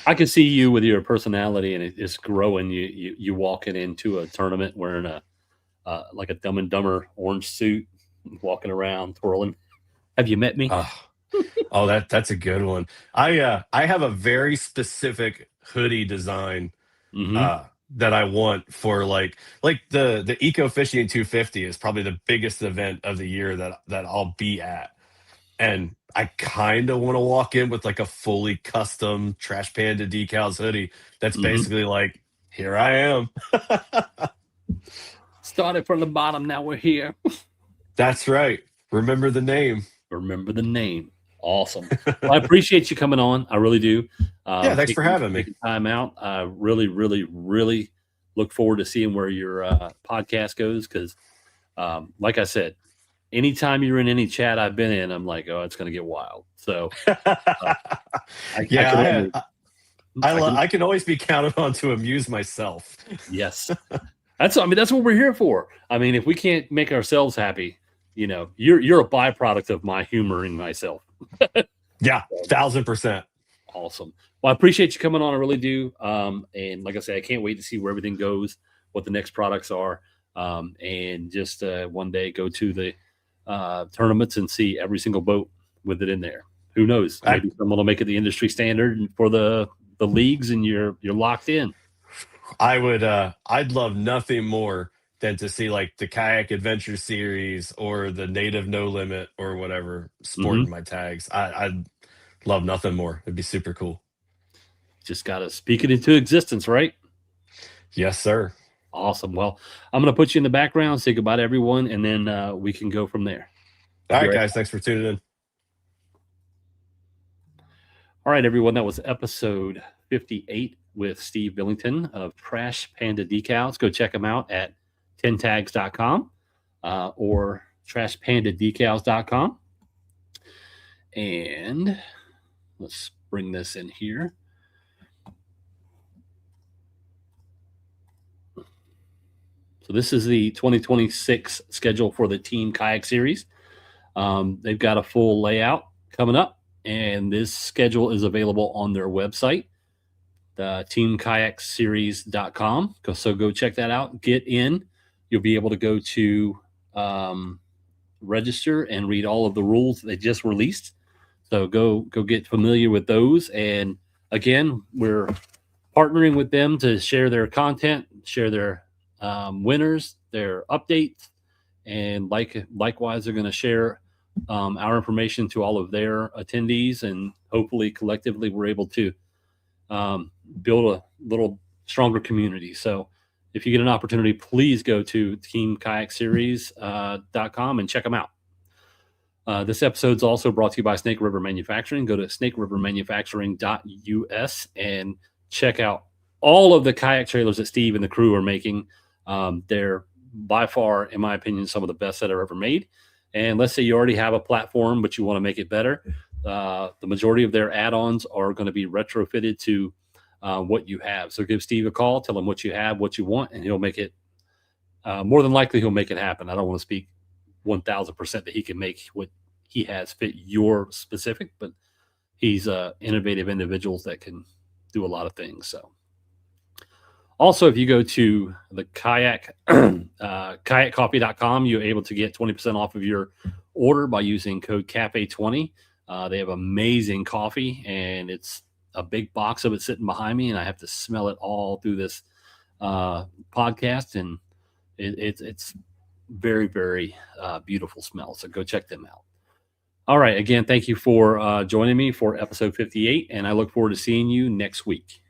I can see you with your personality, and it's growing. You walking into a tournament wearing a like a Dumb and Dumber orange suit, walking around twirling. Have you met me? Oh, that's a good one. I have a very specific hoodie design that I want for like the Eco Fishing 250 is probably the biggest event of the year that I'll be at. And I kind of want to walk in with like a fully custom Trash Panda Decals hoodie that's basically like, here I am. Started from the bottom, now we're here. That's right. Remember the name. Remember the name. Awesome. Well, I appreciate you coming on. I really do. Yeah, thanks for having me. Time out. I really, really, really look forward to seeing where your podcast goes, because, like I said, anytime you're in any chat I've been in, I'm like, oh, it's going to get wild. So, I can always be counted on to amuse myself. Yes, that's what we're here for. I mean, if we can't make ourselves happy, you're a byproduct of my humoring myself. Yeah, 1,000%. Awesome. Well, I appreciate you coming on. I really do. And like I said, I can't wait to see where everything goes, what the next products are, and just one day go to the tournaments and see every single boat with it in there. Who knows? Maybe someone will make it the industry standard for the leagues, and you're locked in. I'd love nothing more than to see like the Kayak Adventure Series or the Native No Limit or whatever sporting my tags. I'd love nothing more. It'd be super cool. Just got to speak it into existence, right? Yes, sir. Awesome. Well, I'm going to put you in the background, say goodbye to everyone, and then we can go from there. All right, guys. Thanks for tuning in. All right, everyone. That was episode 58 with Steve Billington of Trash Panda Decals. Go check him out at 10tags.com or trashpandadecals.com. And let's bring this in here. So this is the 2026 schedule for the Team Kayak Series. They've got a full layout coming up, and this schedule is available on their website, the teamkayakseries.com. So go check that out. Get in. You'll be able to go to register and read all of the rules they just released. So go get familiar with those. And again, we're partnering with them to share their content, share their winners, their updates, And likewise, they're going to share our information to all of their attendees, and hopefully collectively we're able to build a little stronger community. So if you get an opportunity, please go to teamkayakseries.com and check them out. This episode's also brought to you by Snake River Manufacturing. Go to snakerivermanufacturing.us and check out all of the kayak trailers that Steve and the crew are making. They're by far, in my opinion, some of the best that are ever made. And let's say you already have a platform, but you want to make it better. The majority of their add-ons are going to be retrofitted to what you have. So give Steve a call, tell him what you have, what you want, and he'll make it. More than likely, he'll make it happen. I don't want to speak 1,000% that he can make what he has fit your specific, but he's innovative individuals that can do a lot of things. So also, if you go to the kayakcoffee.com, you're able to get 20% off of your order by using code CAFE20. They have amazing coffee, and it's a big box of it sitting behind me, and I have to smell it all through this podcast, and it's very, very beautiful smell. So go check them out. All right. Again, thank you for joining me for episode 58, and I look forward to seeing you next week.